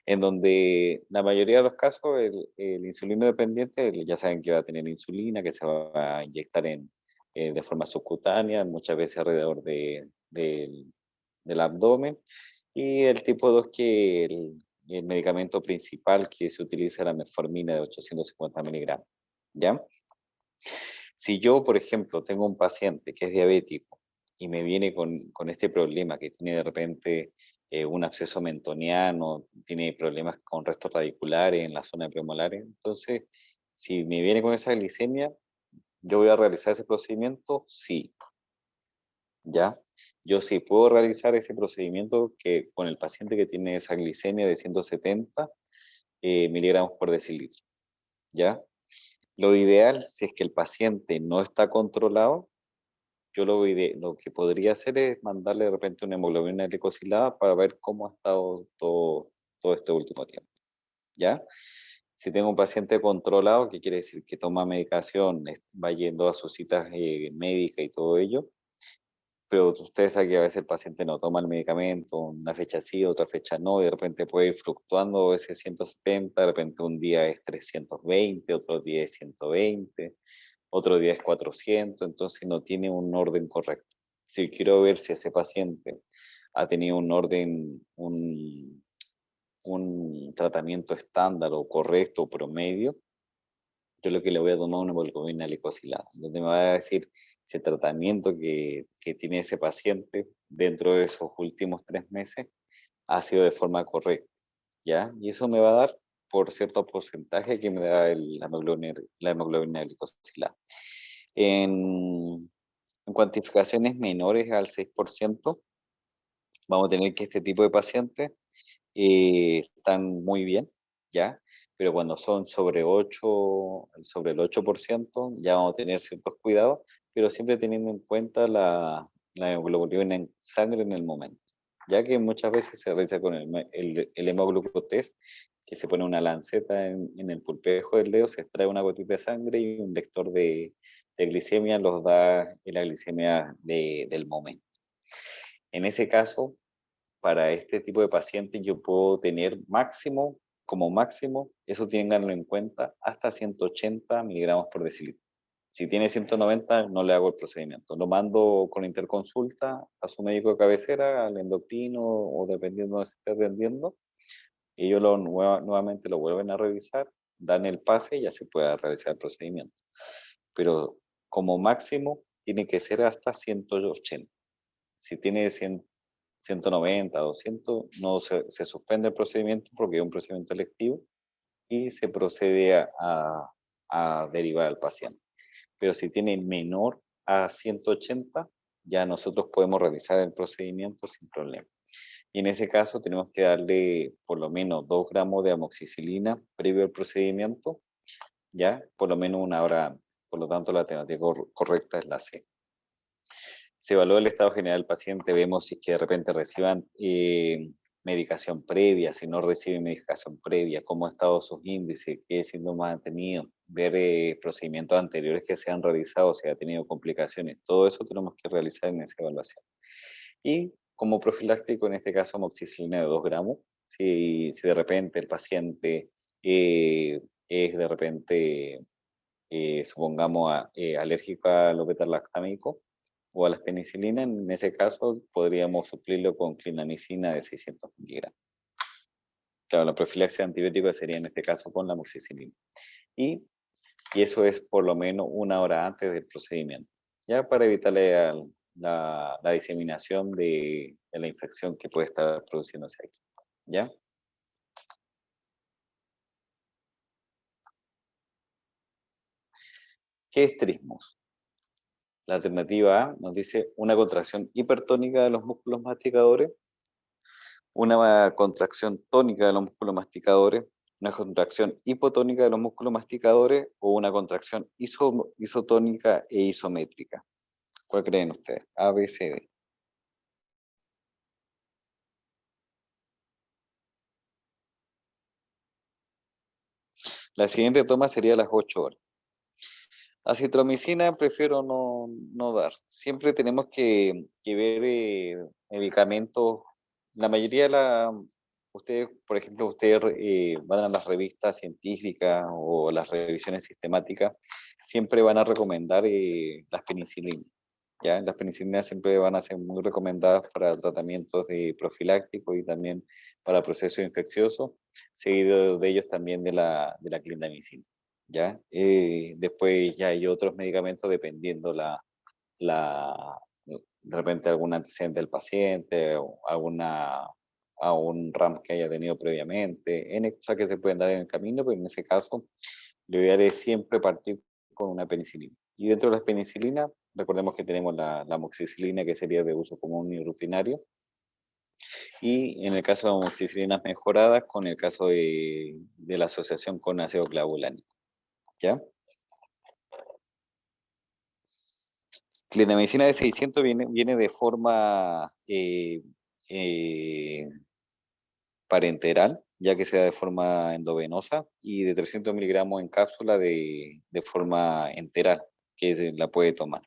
A: En donde la mayoría de los casos el insulino dependiente, ya saben que va a tener insulina, que se va a inyectar de forma subcutánea, muchas veces alrededor del abdomen, y el tipo 2 que el medicamento principal que se utiliza es la metformina de 850 miligramos, ¿ya? Si yo, por ejemplo, tengo un paciente que es diabético y me viene con este problema, que tiene de repente un absceso mentoniano, tiene problemas con restos radiculares en la zona premolares, entonces, si me viene con esa glicemia, ¿yo voy a realizar ese procedimiento? Sí, ¿ya? Yo sí puedo realizar ese procedimiento que con el paciente que tiene esa glicemia de 170 miligramos por decilitro, ¿ya? Lo ideal, si es que el paciente no está controlado, yo lo que podría hacer es mandarle de repente una hemoglobina glicosilada para ver cómo ha estado todo este último tiempo, ¿ya? Si tengo un paciente controlado, que quiere decir que toma medicación, va yendo a sus citas médicas y todo ello, pero ustedes saben que a veces el paciente no toma el medicamento, una fecha sí, otra fecha no, y de repente puede ir fluctuando ese 170, de repente un día es 320, otro día es 120, otro día es 400, entonces no tiene un orden correcto. Si quiero ver si ese paciente ha tenido un orden, un tratamiento estándar o correcto o promedio, yo lo que le voy a tomar una hemoglobina glicosilada, donde me va a decir si el tratamiento que tiene ese paciente dentro de esos últimos 3 meses ha sido de forma correcta, ¿ya? Y eso me va a dar por cierto porcentaje que me da la hemoglobina glicosilada. En cuantificaciones menores al 6%, vamos a tener que este tipo de pacientes están muy bien, ¿ya? Pero cuando son sobre el 8%, ya vamos a tener ciertos cuidados, pero siempre teniendo en cuenta la hemoglobina en sangre en el momento, ya que muchas veces se realiza con el hemoglucotest, que se pone una lanceta en el pulpejo del dedo, se extrae una gotita de sangre y un lector de glicemia los da la glicemia del momento. En ese caso, para este tipo de pacientes yo puedo tener máximo, como máximo, eso ténganlo en cuenta, hasta 180 miligramos por decilitro. Si tiene 190, no le hago el procedimiento. Lo mando con interconsulta a su médico de cabecera, al endocrino o dependiendo de si esté atendiendo. Y ellos nuevamente lo vuelven a revisar, dan el pase y ya se puede realizar el procedimiento. Pero como máximo tiene que ser hasta 180. Si tiene 190, 200, no se suspende el procedimiento porque es un procedimiento electivo y se procede a derivar al paciente. Pero si tiene menor a 180, ya nosotros podemos realizar el procedimiento sin problema. Y en ese caso tenemos que darle por lo menos 2 gramos de amoxicilina previo al procedimiento, ya por lo menos una hora antes. Por lo tanto, la alternativa correcta es la C. Se evalúa el estado general del paciente, vemos si es que de repente reciban medicación previa, si no recibe medicación previa, cómo ha estado sus índices, qué síntomas han tenido, ver procedimientos anteriores que se han realizado, si ha tenido complicaciones, todo eso tenemos que realizar en esa evaluación. Y como profiláctico, en este caso, amoxicilina de 2 gramos, si de repente el paciente es de repente, supongamos, alérgico al beta-lactámico o a las penicilinas, en ese caso podríamos suplirlo con clindamicina de 600 miligramos. Claro, la profilaxis antibiótica sería en este caso con la amoxicilina. Y eso es por lo menos 1 hora antes del procedimiento, ya para evitarle la diseminación de la infección que puede estar produciéndose aquí. ¿Ya? ¿Qué es trismus? La alternativa A nos dice una contracción hipertónica de los músculos masticadores, una contracción tónica de los músculos masticadores, una contracción hipotónica de los músculos masticadores o una contracción isotónica e isométrica. ¿Cuál creen ustedes? A, B, C, D. La siguiente toma sería a las 8 horas. Acitromicina prefiero no dar. Siempre tenemos que ver medicamentos. La mayoría de ustedes, por ejemplo, ustedes van a las revistas científicas o las revisiones sistemáticas, siempre van a recomendar las penicilinas. ¿Ya? Las penicilinas siempre van a ser muy recomendadas para tratamientos profilácticos y también para procesos infecciosos, seguido de ellos también de la clindamicina. ¿Ya? Después ya hay otros medicamentos dependiendo de repente algún antecedente del paciente, o a un RAM que haya tenido previamente, N cosas que se pueden dar en el camino, pero en ese caso lo ideal es siempre partir con una penicilina. Y dentro de las penicilinas, recordemos que tenemos la amoxicilina, que sería de uso común y rutinario, y en el caso de amoxicilinas mejoradas, con el caso de la asociación con ácido clavulánico. ¿Ya? Clindamicina de 600 viene de forma eh, parenteral, ya que sea de forma endovenosa, y de 300 miligramos en cápsula de forma enteral, que la puede tomar.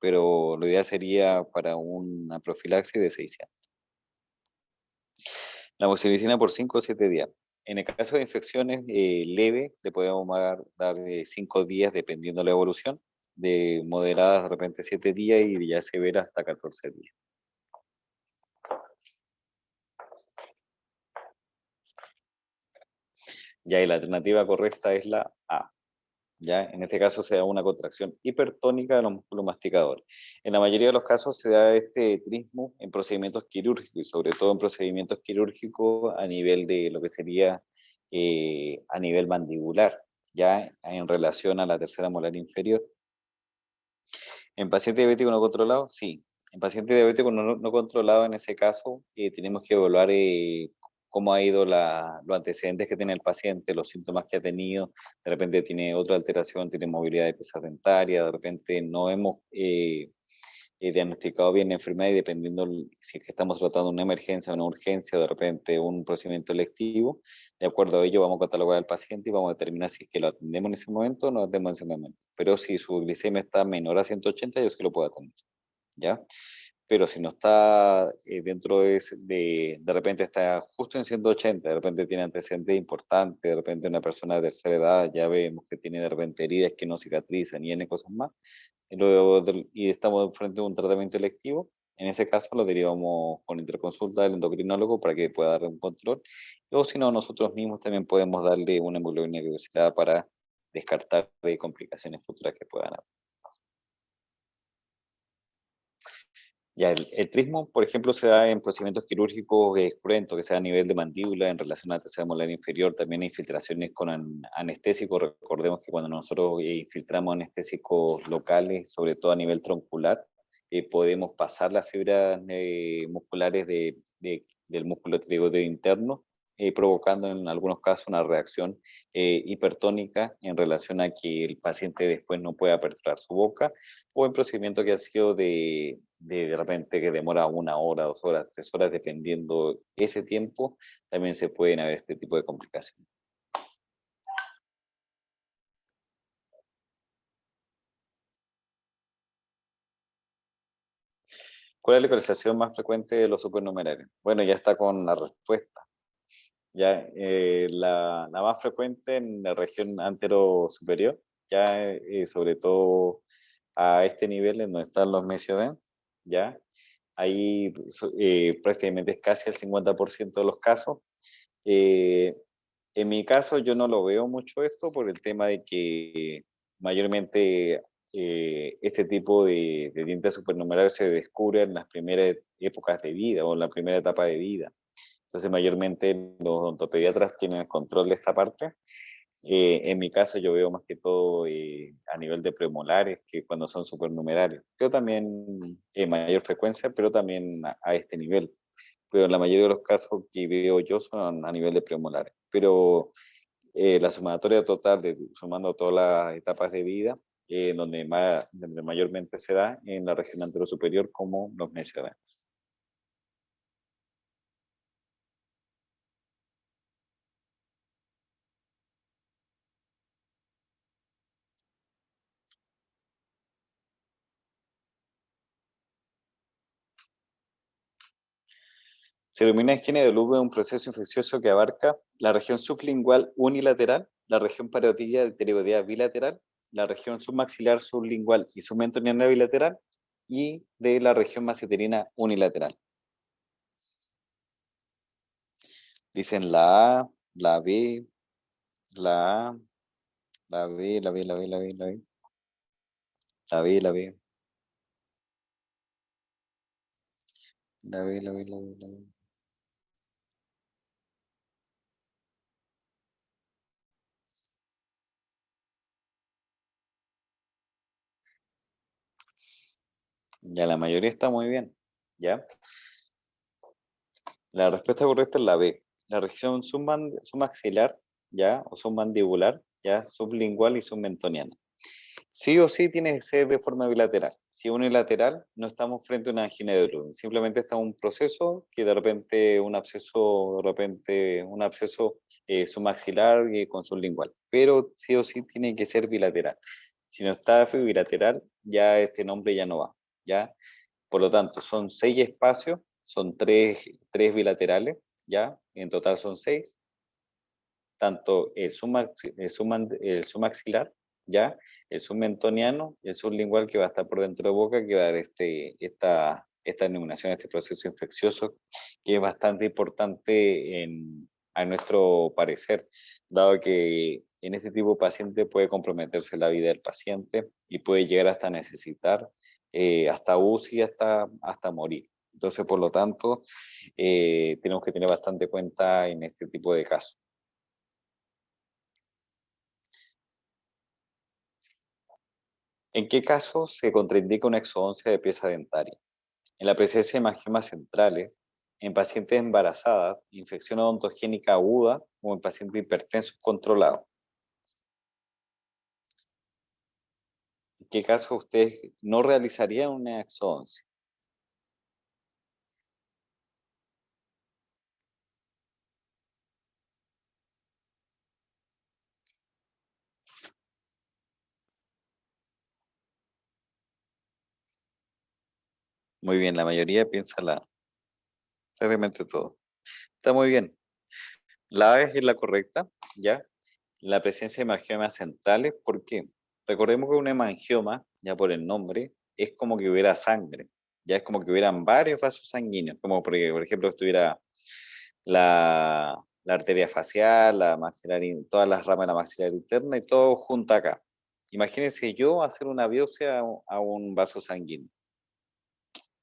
A: Pero lo ideal sería para una profilaxis de 600. La amoxicilina por 5 o 7 días. En el caso de infecciones leves, le podemos dar 5 días dependiendo de la evolución, de moderadas de repente 7 días y ya severa hasta 14 días. Ya, y la alternativa correcta es la A. ¿Ya? En este caso se da una contracción hipertónica de los músculos masticadores. En la mayoría de los casos se da este trismo en procedimientos quirúrgicos y sobre todo en procedimientos quirúrgicos a nivel de lo que sería a nivel mandibular, ya en relación a la tercera molar inferior. ¿En paciente diabético no controlado? Sí. En paciente diabético no controlado, en ese caso, tenemos que evaluar cómo ha ido los antecedentes que tiene el paciente, los síntomas que ha tenido. De repente tiene otra alteración, tiene movilidad de piezas dentarias, de repente no hemos diagnosticado bien la enfermedad y dependiendo si es que estamos tratando una emergencia o una urgencia, de repente un procedimiento electivo, de acuerdo a ello vamos a catalogar al paciente y vamos a determinar si es que lo atendemos en ese momento o no lo atendemos en ese momento. Pero si su glicemia está menor a 180, yo sí lo puedo atender, ¿ya? Pero si no está dentro de repente está justo en 180, de repente tiene antecedentes importantes, de repente una persona de tercera edad, ya vemos que tiene de repente heridas que no cicatrizan y N cosas más, y estamos frente a un tratamiento electivo, en ese caso lo derivamos con interconsulta del endocrinólogo para que pueda darle un control, o si no, nosotros mismos también podemos darle una hemoglobina glicosilada para descartar complicaciones futuras que puedan haber. Ya, el trismo, por ejemplo, se da en procedimientos quirúrgicos cruentos, que sea a nivel de mandíbula, en relación a la tercera molar inferior, también infiltraciones con anestésicos. Recordemos que cuando nosotros infiltramos anestésicos locales, sobre todo a nivel troncular, podemos pasar las fibras musculares del músculo trigote interno provocando en algunos casos una reacción hipertónica en relación a que el paciente después no pueda aperturar su boca, o en procedimiento que ha sido de repente que demora 1 hora, 2 horas, 3 horas, dependiendo ese tiempo, también se pueden haber este tipo de complicaciones. ¿Cuál es la localización más frecuente de los supernumerarios? Bueno, ya está con la respuesta. Ya, la más frecuente en la región antero-superior, ya sobre todo a este nivel en donde están los mesiodens, ya, ahí prácticamente es casi el 50% de los casos. Eh, en mi caso yo no lo veo mucho esto por el tema de que mayormente este tipo de dientes supernumerarios se descubre en las primeras épocas de vida o en la primera etapa de vida. Entonces, mayormente los odontopediatras tienen el control de esta parte. En mi caso, yo veo más que todo a nivel de premolares, que cuando son supernumerarios. Yo también en mayor frecuencia, pero también a este nivel. Pero la mayoría de los casos que veo yo son a nivel de premolares. Pero la sumatoria total, sumando todas las etapas de vida, donde mayormente se da en la región anterosuperior, como los mencioné. Se denomina higiene del uve un proceso infeccioso que abarca la región sublingual unilateral, la región parotidia pterigoidea bilateral, la región submaxilar sublingual y submentoniana bilateral y de la región masseterina unilateral. Dicen la A, la B, la A, la B, la B, la B, la B, la B, la B, la B, la B, la B, la B, la B. Ya la mayoría está muy bien, ¿ya? La respuesta correcta es la B. La región submaxilar, ¿ya? O submandibular, ¿ya? Sublingual y submentoniana. Sí o sí tiene que ser de forma bilateral. Si es unilateral, no estamos frente a una angina de Blum. Simplemente está un proceso que de repente un absceso submaxilar y con sublingual. Pero sí o sí tiene que ser bilateral. Si no está bilateral, ya este nombre ya no va, ¿ya? Por lo tanto, son 6 espacios, son tres bilaterales, ¿ya? En total son 6. Tanto el submaxilar, ¿ya? El submentoniano y el sublingual que va a estar por dentro de boca, que va a dar esta denominación, este proceso infeccioso, que es bastante importante a nuestro parecer, dado que en este tipo de paciente puede comprometerse la vida del paciente y puede llegar hasta necesitar hasta UCI, hasta morir. Entonces, por lo tanto, tenemos que tener bastante cuenta en este tipo de casos. ¿En qué caso se contraindica una exodoncia de pieza dentaria? En la presencia de hemangiomas centrales, en pacientes embarazadas, infección odontogénica aguda o en pacientes hipertensos controlados. ¿En qué caso usted no realizaría una exodoncia? Muy bien, la mayoría piensa realmente todo. Está muy bien. La A es la correcta, ¿ya? La presencia de hemangiomas centrales, ¿por qué? Recordemos que un hemangioma, ya por el nombre, es como que hubiera sangre, ya es como que hubieran varios vasos sanguíneos, como por ejemplo estuviera la arteria facial, la maxilar, todas las ramas de la maxilar interna y todo junto acá. Imagínense yo hacer una biopsia a un vaso sanguíneo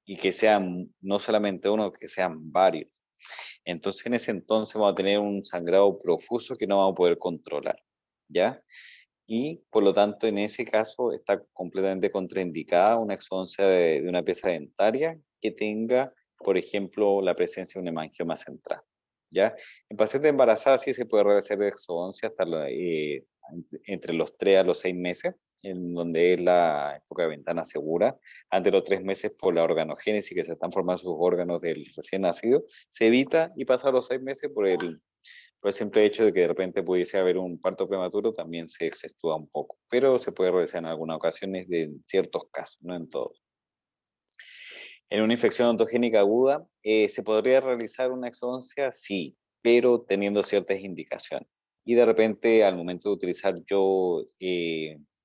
A: y que sean no solamente uno, que sean varios. Entonces en ese entonces vamos a tener un sangrado profuso que no vamos a poder controlar, ¿ya? Y por lo tanto en ese caso está completamente contraindicada una exodoncia de una pieza dentaria que tenga, por ejemplo, la presencia de un hemangioma central. ¿ya? En pacientes embarazadas sí se puede realizar exodoncia hasta entre los 3 a los 6 meses, en donde es la época de ventana segura. Antes de los 3 meses, por la organogénesis que se están formando sus órganos del recién nacido, se evita y pasa a los 6 meses por el simple hecho de que de repente pudiese haber un parto prematuro, también se exceptúa un poco, pero se puede realizar en algunas ocasiones en ciertos casos, no en todos. En una infección ontogénica aguda, ¿se podría realizar una exodoncia? Sí, pero teniendo ciertas indicaciones. Y de repente, al momento de utilizar yo,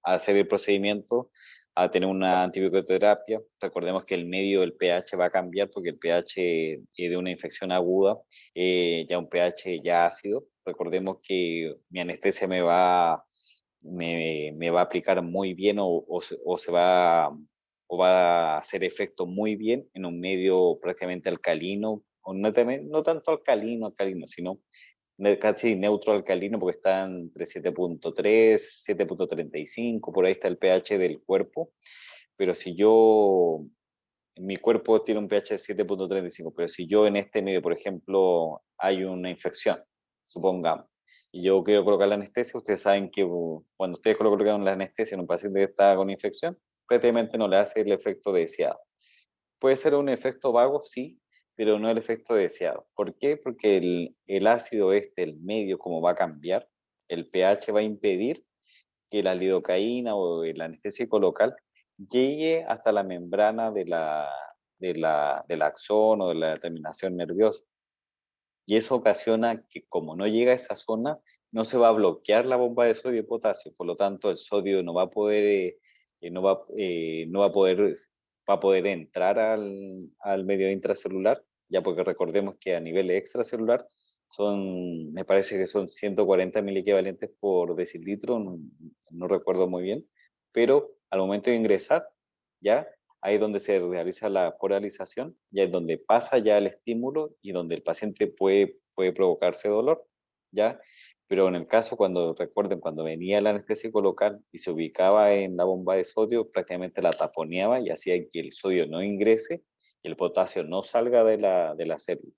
A: hacer el procedimiento, a tener una antibioterapia, recordemos que el medio del pH va a cambiar porque el pH de una infección aguda, ya un pH ya ácido. Recordemos que mi anestesia me va a aplicar muy bien o va a hacer efecto muy bien en un medio prácticamente alcalino, o no tanto alcalino, sino casi neutro alcalino, porque está entre 7.3, 7.35, por ahí está el pH del cuerpo. Pero si yo, mi cuerpo tiene un pH de 7.35, pero si yo en este medio, por ejemplo, hay una infección, supongamos, y yo quiero colocar la anestesia, ustedes saben que cuando ustedes colocan la anestesia en un paciente que está con infección, prácticamente no le hace el efecto deseado. Puede ser un efecto vago, sí, pero no el efecto deseado. ¿Por qué? Porque el ácido el medio, como va a cambiar, el pH va a impedir que la lidocaína o el anestésico local llegue hasta la membrana del axón o de la terminación nerviosa. Y eso ocasiona que, como no llega a esa zona, no se va a bloquear la bomba de sodio y potasio. Por lo tanto, el sodio no va a poder, no va a poder, va a poder entrar al medio intracelular, ya porque recordemos que a nivel extracelular me parece que son 140 equivalentes por decilitro, no recuerdo muy bien, pero al momento de ingresar, ya ahí es donde se realiza la polarización, ya es donde pasa ya el estímulo y donde el paciente puede provocarse dolor, ¿ya? Pero en el caso, recuerden, cuando venía el anestésico local y se ubicaba en la bomba de sodio, prácticamente la taponeaba y hacía que el sodio no ingrese y el potasio no salga de la célula.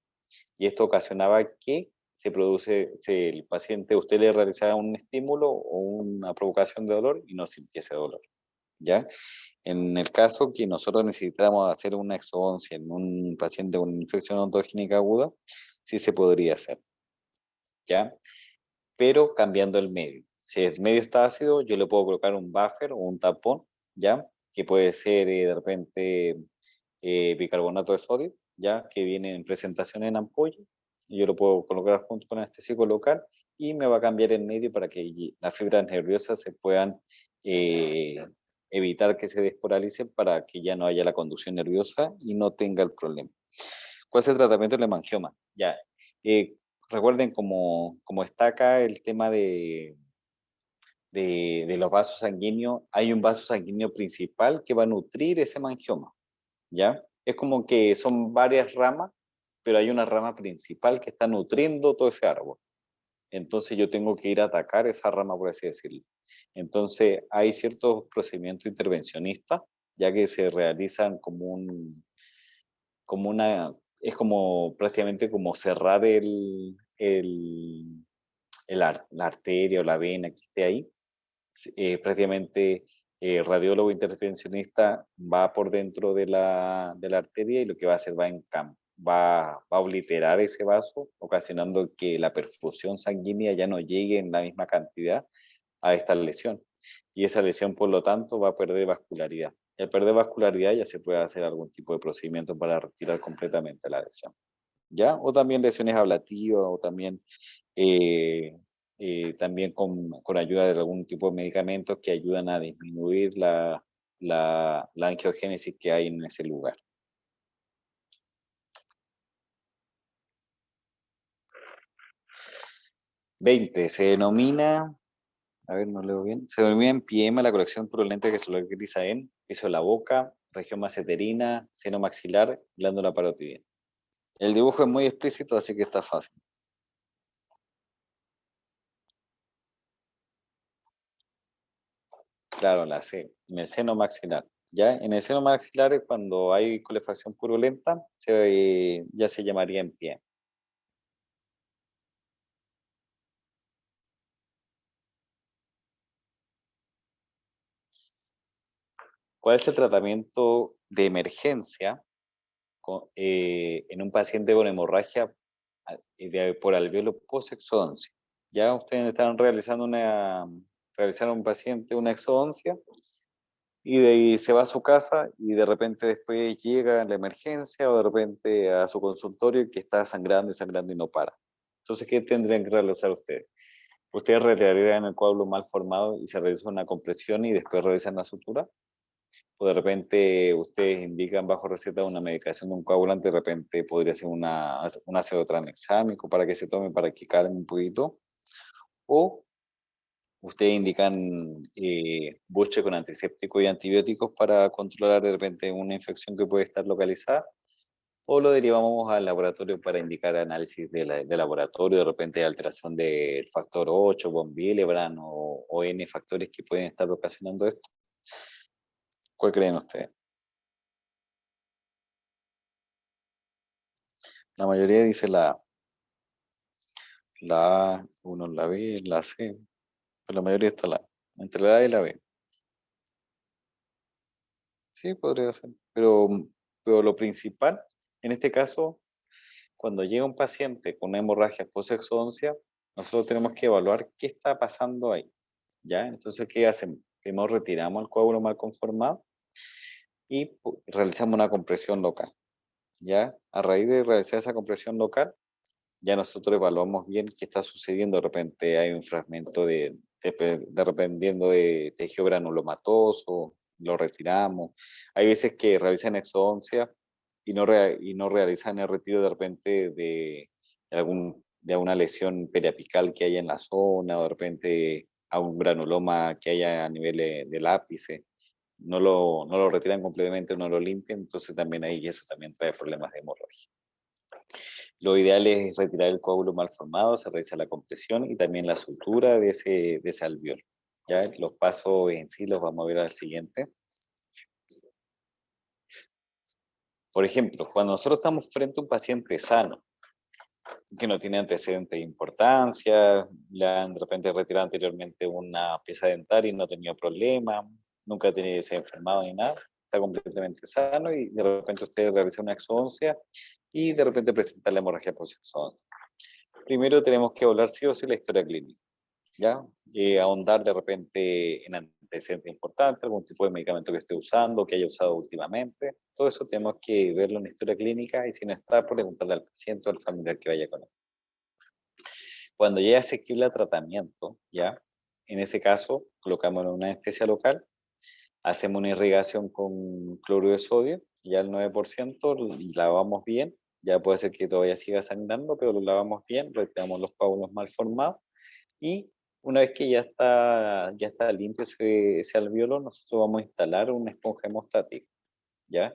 A: Y esto ocasionaba que el paciente, usted le realizara un estímulo o una provocación de dolor y no sintiese dolor, ¿ya? En el caso que nosotros necesitáramos hacer una exodoncia en un paciente con infección ontogénica aguda, sí se podría hacer, ¿ya? Pero cambiando el medio. Si el medio está ácido, yo le puedo colocar un buffer o un tapón, ¿ya? Que puede ser de repente bicarbonato de sodio, ¿ya? Que viene en presentación en ampolla. Y yo lo puedo colocar junto con anestésico local y me va a cambiar el medio para que las fibras nerviosas se puedan eh, evitar que se despolalicen para que ya no haya la conducción nerviosa y no tenga el problema. ¿Cuál es el tratamiento del hemangioma? Ya, eh, recuerden como está acá el tema de los vasos sanguíneos, hay un vaso sanguíneo principal que va a nutrir ese hemangioma, ¿ya? Es como que son varias ramas, pero hay una rama principal que está nutriendo todo ese árbol. Entonces yo tengo que ir a atacar esa rama, por así decirlo. Entonces hay ciertos procedimientos intervencionistas, ya que se realizan como una, es como prácticamente como cerrar la arteria o la vena que esté ahí. Prácticamente el radiólogo intervencionista va por dentro de la arteria y lo que va a hacer va a obliterar ese vaso, ocasionando que la perfusión sanguínea ya no llegue en la misma cantidad a esta lesión. Y esa lesión, por lo tanto, va a perder vascularidad. Y al perder vascularidad ya se puede hacer algún tipo de procedimiento para retirar completamente la lesión, ¿ya? O también lesiones ablativas o eh, también con ayuda de algún tipo de medicamentos que ayudan a disminuir la angiogénesis que hay en ese lugar. 20. Se denomina, a ver, no leo bien, se denomina empiema la colección purulenta que se localiza en piso de la boca, región maceterina, seno maxilar, glándula parotidiana. El dibujo es muy explícito, así que está fácil. Claro, la C, en el seno maxilar. Ya en el seno maxilar, cuando hay calefacción purulenta, ya se llamaría empiema. ¿Cuál es el tratamiento de emergencia en un paciente con hemorragia por alveolo post-exodoncia? Ya ustedes están realizaron un paciente una exodoncia y de ahí se va a su casa y de repente después llega la emergencia o de repente a su consultorio que está sangrando y sangrando y no para. Entonces, ¿qué tendrían que realizar ustedes? Ustedes retirarían el coágulo mal formado y se realiza una compresión y después realizan la sutura. O de repente ustedes indican bajo receta una medicación de un coagulante, de repente podría ser un ácido tranexámico para que se tome, para que calme un poquito. O ustedes indican buche con antisépticos y antibióticos para controlar de repente una infección que puede estar localizada. O lo derivamos al laboratorio para indicar análisis de laboratorio, de repente alteración del factor 8, von Willebrand o N factores que pueden estar ocasionando esto. ¿Cuál creen ustedes? La mayoría dice la A, uno la B, la C, pero la mayoría está la A. Entre la A y la B. Sí, podría ser. Pero lo principal, en este caso, cuando llega un paciente con una hemorragia post-exodoncia, nosotros tenemos que evaluar qué está pasando ahí. ¿Ya? Entonces, ¿qué hacemos? Primero retiramos el coágulo mal conformado y realizamos una compresión local. ¿Ya? A raíz de realizar esa compresión local, ya nosotros evaluamos bien qué está sucediendo. De repente hay un fragmento dependiendo de tejido granulomatoso, lo retiramos. Hay veces que realizan exodoncia y no realizan el retiro de repente de alguna lesión periapical que haya en la zona, o de repente a un granuloma que haya a nivel del ápice. No lo retiran completamente, no lo limpian, entonces también ahí eso también trae problemas de hemorragia. Lo ideal es retirar el coágulo mal formado, se realiza la compresión y también la sutura de ese alveolo. Ya los pasos en sí los vamos a ver al siguiente. Por ejemplo, cuando nosotros estamos frente a un paciente sano, que no tiene antecedentes de importancia, le han de repente retirado anteriormente una pieza dentaria y no ha tenido problema, nunca se ha enfermado ni nada, está completamente sano y de repente usted realiza una exodoncia y de repente presenta la hemorragia post-exodoncia. Primero tenemos que hablar sí o sí la historia clínica, ¿ya? Ahondar de repente en antecedentes importantes, algún tipo de medicamento que esté usando, que haya usado últimamente. Todo eso tenemos que verlo en la historia clínica y si no está, preguntarle al paciente o al familiar que vaya con él. Cuando ya es asequible a tratamiento, ¿ya? En ese caso, colocamos una anestesia local, hacemos una irrigación con cloruro de sodio, ya al 9%, lavamos bien, ya puede ser que todavía siga sangrando, pero lo lavamos bien, retiramos los coágulos mal formados y una vez que ya está limpio ese alveolo, nosotros vamos a instalar una esponja hemostática, ¿ya?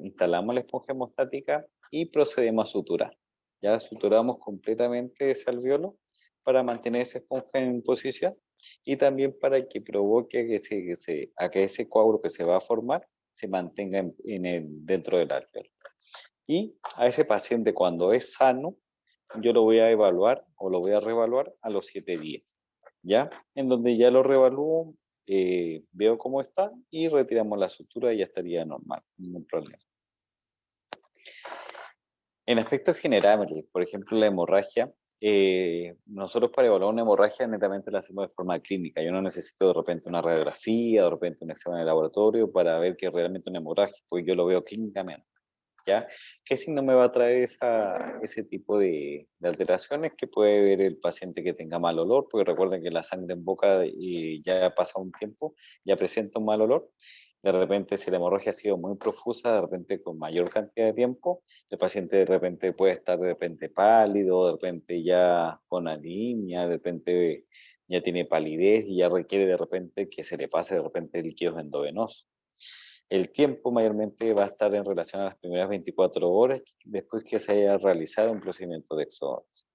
A: Instalamos la esponja hemostática y procedemos a suturar. Ya suturamos completamente ese alveolo para mantener esa esponja en posición y también para que provoque a que ese coágulo que se va a formar se mantenga dentro del alveolo. Y a ese paciente cuando es sano, yo lo voy a evaluar o lo voy a reevaluar a los 7 días, ¿ya? En donde ya lo reevalúo, veo cómo está y retiramos la sutura y ya estaría normal, ningún problema. En aspectos generales, por ejemplo, la hemorragia, nosotros para evaluar una hemorragia netamente la hacemos de forma clínica. Yo no necesito de repente una radiografía, de repente un examen de laboratorio para ver que es realmente una hemorragia, pues yo lo veo clínicamente. ¿Ya? ¿Qué si no me va a traer ese tipo de alteraciones que puede ver el paciente que tenga mal olor? Porque recuerden que la sangre en boca ya pasa un tiempo, ya presenta un mal olor. De repente, si la hemorragia ha sido muy profusa, de repente con mayor cantidad de tiempo, el paciente de repente puede estar de repente pálido, de repente ya con anemia, de repente ya tiene palidez y ya requiere de repente que se le pase de repente líquidos endovenosos. El tiempo mayormente va a estar en relación a las primeras 24 horas después que se haya realizado un procedimiento de exodoncia.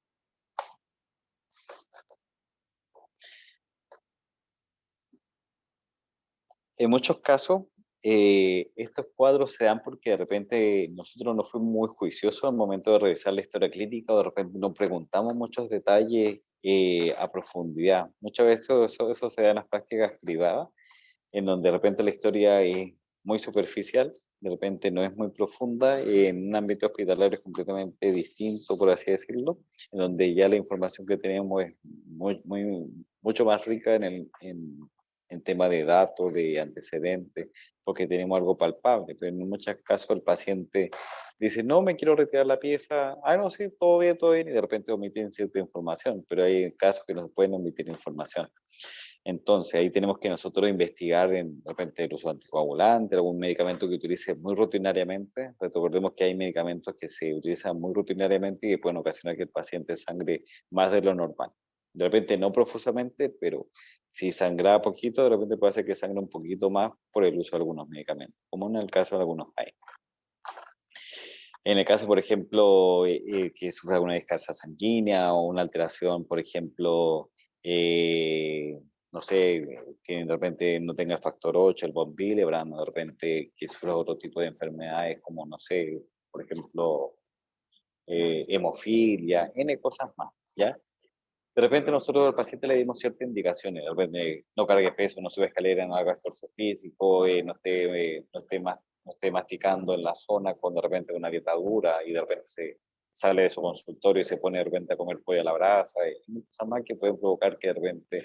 A: En muchos casos, estos cuadros se dan porque de repente nosotros no fuimos muy juiciosos al momento de revisar la historia clínica o de repente no preguntamos muchos detalles a profundidad. Muchas veces eso se da en las prácticas privadas en donde de repente la historia es muy superficial, de repente no es muy profunda, en un ámbito hospitalario es completamente distinto, por así decirlo, en donde ya la información que tenemos es mucho más rica en tema de datos, de antecedentes, porque tenemos algo palpable, pero en muchos casos el paciente dice, no, me quiero retirar la pieza, no, sí, todo bien, y de repente omiten cierta información, pero hay casos que no se pueden omitir información. Entonces, ahí tenemos que nosotros investigar de repente el uso anticoagulante, algún medicamento que utilice muy rutinariamente. Recordemos que hay medicamentos que se utilizan muy rutinariamente y que pueden ocasionar que el paciente sangre más de lo normal. De repente no profusamente, pero si sangra poquito, de repente puede hacer que sangre un poquito más por el uso de algunos medicamentos, como en el caso de algunos países. En el caso, por ejemplo, que sufra alguna descarga sanguínea o una alteración, por ejemplo, no sé, que de repente no tenga el factor 8, el von Willebrand, o de repente que sufra otro tipo de enfermedades como, no sé, por ejemplo, hemofilia, N cosas más, ¿ya? De repente nosotros al paciente le dimos ciertas indicaciones, de repente no cargue peso, no sube escalera, no haga esfuerzo físico, no esté masticando en la zona con de repente una dieta dura y de repente se sale de su consultorio y se pone de repente a comer pollo a la brasa, y cosas más que pueden provocar que de repente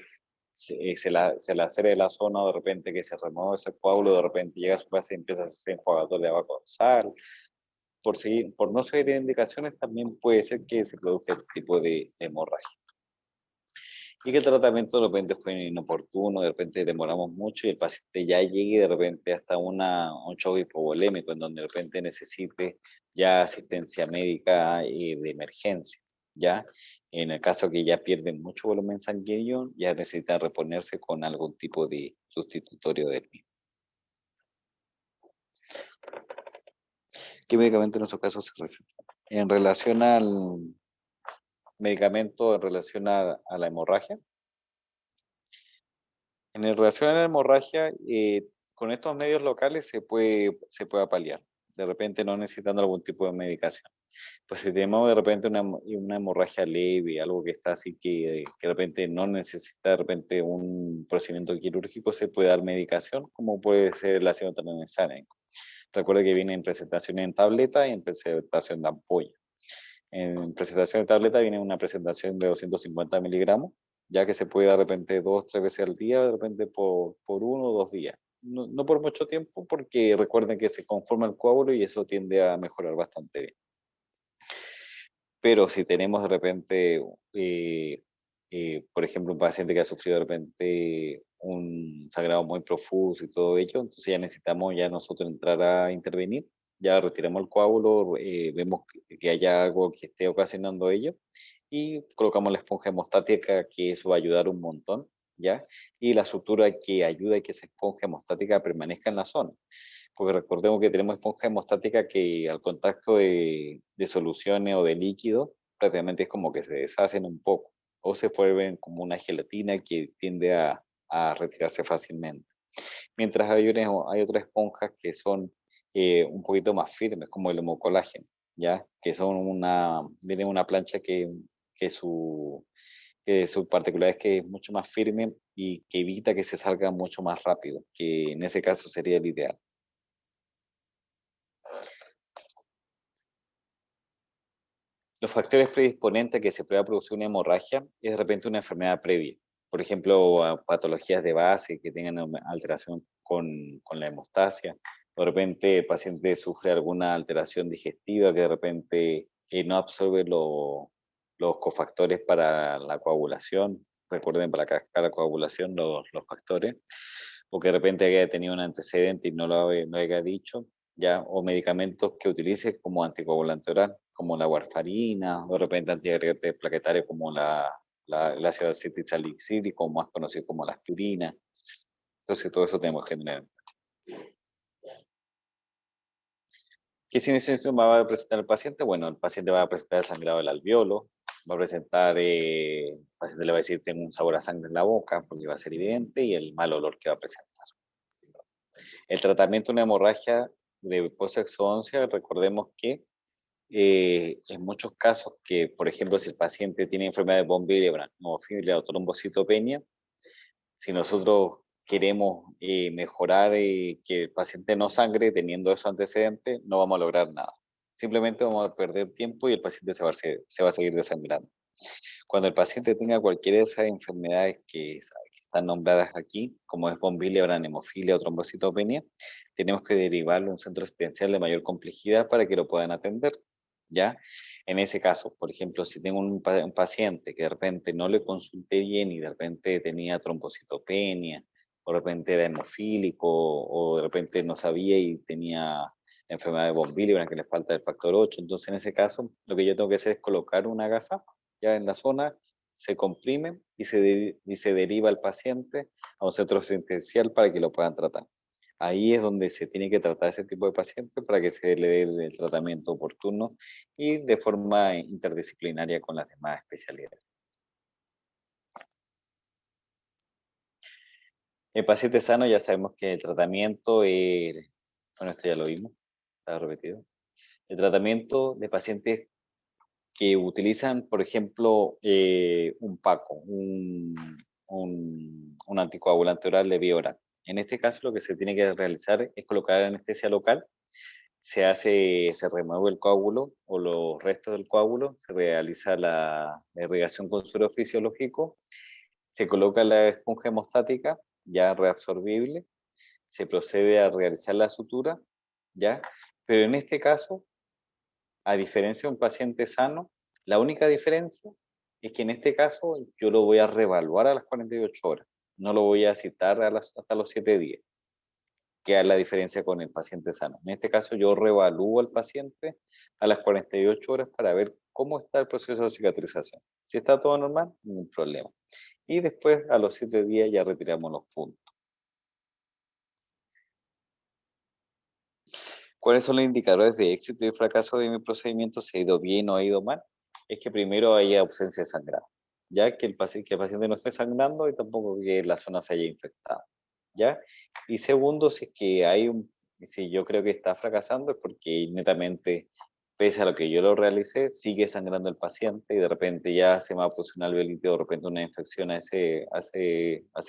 A: se lacere la zona, o de repente que se remueva ese coágulo, de repente llega a su casa y empieza a hacer enjuagador de agua con sal. Por no seguir indicaciones también puede ser que se produzca este tipo de hemorragia. Y que el tratamiento de repente fue inoportuno, de repente demoramos mucho y el paciente ya llegue de repente hasta un shock hipovolémico en donde de repente necesite ya asistencia médica de emergencia, ¿ya? En el caso que ya pierden mucho volumen sanguíneo, ya necesitan reponerse con algún tipo de sustitutorio del mismo. ¿Qué medicamento en nuestro caso se receta? En relación al medicamento, en relación a la hemorragia, en relación a la hemorragia, con estos medios locales se puede paliar, de repente no necesitando algún tipo de medicación. Pues si tenemos de repente una hemorragia leve, algo que está así que de repente no necesita de repente un procedimiento quirúrgico, se puede dar medicación, como puede ser el ácido tranexámico. Recuerde que viene en presentación en tableta y en presentación de ampolla. En presentación de tableta viene una presentación de 250 miligramos, ya que se puede dar de repente 2 o 3 veces al día, de repente por 1 o 2 días. No, no por mucho tiempo, porque recuerden que se conforma el coágulo y eso tiende a mejorar bastante bien. Pero si tenemos de repente, por ejemplo, un paciente que ha sufrido de repente un sangrado muy profuso y todo ello, entonces ya necesitamos ya nosotros entrar a intervenir, ya retiramos el coágulo, vemos que haya algo que esté ocasionando ello y colocamos la esponja hemostática, que eso va a ayudar un montón, ¿ya? Y la sutura que ayuda a que esa esponja hemostática permanezca en la zona, porque recordemos que tenemos esponja hemostática que al contacto de soluciones o de líquido, prácticamente es como que se deshacen un poco o se vuelven como una gelatina que tiende a retirarse fácilmente. Mientras hay otras esponjas que son un poquito más firmes, como el hemocolágeno, ¿ya? Que son tienen una plancha que su, que su particularidad es que es mucho más firme y que evita que se salga mucho más rápido, que en ese caso sería el ideal. Los factores predisponentes a que se pueda producir una hemorragia es de repente una enfermedad previa. Por ejemplo, patologías de base que tengan alteración con la hemostasia. De repente el paciente sufre alguna alteración digestiva que de repente no absorbe los cofactores para la coagulación. Recuerden, para cascar la coagulación los factores. O que de repente haya tenido un antecedente y no haya dicho ya, o medicamentos que utilice como anticoagulante oral, como la warfarina, o de repente antiagregante plaquetario como el ácido acetilsalicílico, más conocido como la aspirina. Entonces, todo eso tenemos que tener. ¿Qué signos va a presentar el paciente? Bueno, el paciente va a presentar el sangrado del alveolo, va a presentar, el paciente le va a decir, tengo un sabor a sangre en la boca, porque va a ser evidente, y el mal olor que va a presentar. El tratamiento de una hemorragia de post-exodoncia, recordemos que en muchos casos que, por ejemplo, si el paciente tiene enfermedad de von Willebrand, hemofilia o trombocitopenia, si nosotros queremos mejorar que el paciente no sangre teniendo esos antecedentes, no vamos a lograr nada. Simplemente vamos a perder tiempo y el paciente se va a seguir desangrando. Cuando el paciente tenga cualquiera de esas enfermedades que están nombradas aquí, como es von Willebrand, hemofilia o trombocitopenia, tenemos que derivarlo a un centro asistencial de mayor complejidad para que lo puedan atender, ¿ya? En ese caso, por ejemplo, si tengo un paciente que de repente no le consulté bien y de repente tenía trombocitopenia, o de repente era hemofílico, o de repente no sabía y tenía la enfermedad de von Willebrand, que le falta el factor 8, entonces en ese caso lo que yo tengo que hacer es colocar una gasa ya en la zona, se comprime y se deriva al paciente a un centro asistencial para que lo puedan tratar. Ahí es donde se tiene que tratar ese tipo de pacientes para que se le dé el tratamiento oportuno y de forma interdisciplinaria con las demás especialidades. El paciente sano ya sabemos que el tratamiento, bueno, esto ya lo vimos, está repetido. El tratamiento de pacientes que utilizan, por ejemplo, un PACO, un anticoagulante oral de vía oral. En este caso, lo que se tiene que realizar es colocar anestesia local, se remueve el coágulo o los restos del coágulo, se realiza la irrigación con suero fisiológico, se coloca la esponja hemostática ya reabsorbible, se procede a realizar la sutura, ¿ya? Pero en este caso, a diferencia de un paciente sano, la única diferencia es que en este caso yo lo voy a reevaluar a las 48 horas, no lo voy a citar hasta los 7 días, que es la diferencia con el paciente sano. En este caso yo reevalúo al paciente a las 48 horas para ver cómo está el proceso de cicatrización. Si está todo normal, ningún problema. Y después a los 7 días ya retiramos los puntos. ¿Cuáles son los indicadores de éxito y fracaso de mi procedimiento? ¿Se ha ido bien o ha ido mal? Es que primero haya ausencia de sangrado, ya que el paciente no esté sangrando y tampoco que la zona se haya infectado, ¿ya? Y segundo, si yo creo que está fracasando es porque netamente, pese a lo que yo lo realicé, sigue sangrando el paciente y de repente ya se me va a producir un alveolito, de repente una infección a ese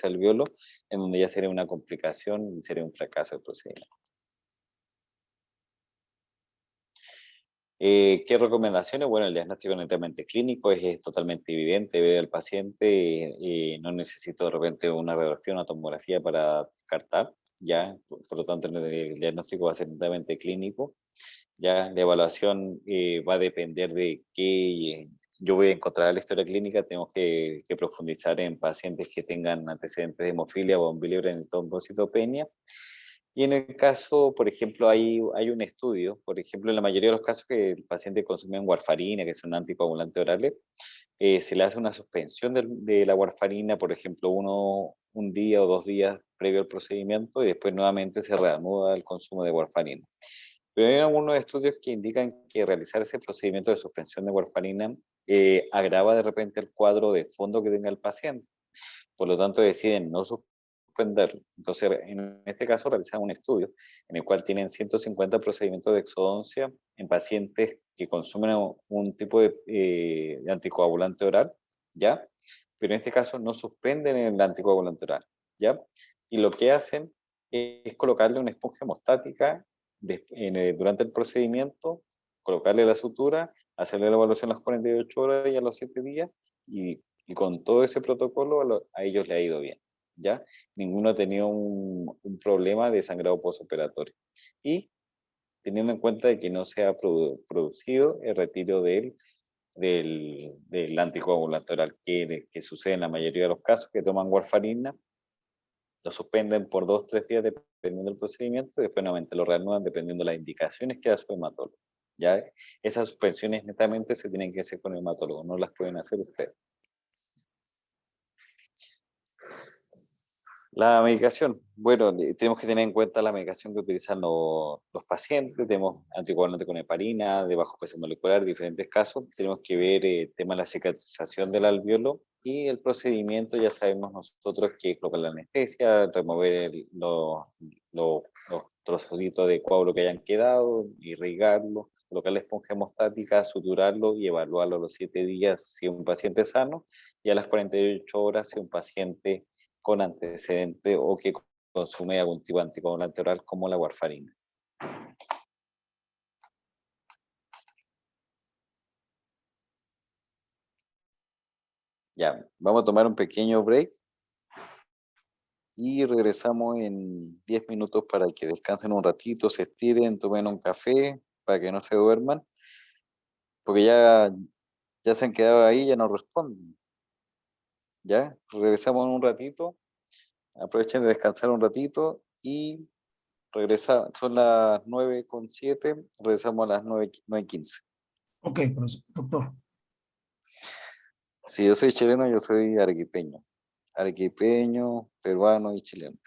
A: alveolo, en donde ya sería una complicación y sería un fracaso el procedimiento. ¿Qué recomendaciones? Bueno, el diagnóstico netamente clínico es totalmente evidente, ver al paciente, no necesito de repente una radiografía, una tomografía para descartar, ya, por lo tanto el diagnóstico va a ser netamente clínico, ya, la evaluación va a depender de qué yo voy a encontrar en la historia clínica, tenemos que profundizar en pacientes que tengan antecedentes de hemofilia, von Willebrand y trombocitopenia. Y en el caso, por ejemplo, hay un estudio, por ejemplo, en la mayoría de los casos que el paciente consume warfarina, que es un anticoagulante oral, se le hace una suspensión de la warfarina, por ejemplo, un día o 2 días previo al procedimiento y después nuevamente se reanuda el consumo de warfarina. Pero hay algunos estudios que indican que realizar ese procedimiento de suspensión de warfarina agrava de repente el cuadro de fondo que tenga el paciente. Por lo tanto, deciden no suspenderlo. Entonces, en este caso, realizan un estudio en el cual tienen 150 procedimientos de exodoncia en pacientes que consumen un tipo de anticoagulante oral, ¿ya? Pero en este caso no suspenden el anticoagulante oral, ¿ya? Y lo que hacen es colocarle una esponja hemostática durante el procedimiento, colocarle la sutura, hacerle la evaluación a las 48 horas y a los 7 días, y con todo ese protocolo a ellos le ha ido bien, ¿ya? Ninguno ha tenido un problema de sangrado postoperatorio. Y teniendo en cuenta de que no se ha producido el retiro del anticoagulante oral, que sucede en la mayoría de los casos, que toman warfarina, lo suspenden por 2 o 3 días dependiendo del procedimiento y después nuevamente lo reanudan dependiendo de las indicaciones que da su hematólogo. ¿Ya? Esas suspensiones netamente se tienen que hacer con el hematólogo, no las pueden hacer ustedes. La medicación, bueno, tenemos que tener en cuenta la medicación que utilizan los pacientes, tenemos anticoagulante con heparina, de bajo peso molecular, diferentes casos, tenemos que ver el tema de la cicatrización del alveolo y el procedimiento, ya sabemos nosotros que es colocar la anestesia, remover los trocitos de coágulo que hayan quedado, irrigarlo, colocar la esponja hemostática, suturarlo y evaluarlo a los 7 días si un paciente sano y a las 48 horas si un paciente con antecedente o que consume algún tipo de anticoagulante oral como la warfarina. Ya, vamos a tomar un pequeño break y regresamos en 10 minutos para que descansen un ratito, se estiren, tomen un café para que no se duerman, porque ya se han quedado ahí, ya no responden. Ya, regresamos en un ratito, aprovechen de descansar un ratito y regresa, son las 9:07, regresamos a las 9:15.
C: Ok, doctor.
A: Si yo soy chileno, yo soy arequipeño. Arequipeño, peruano y chileno.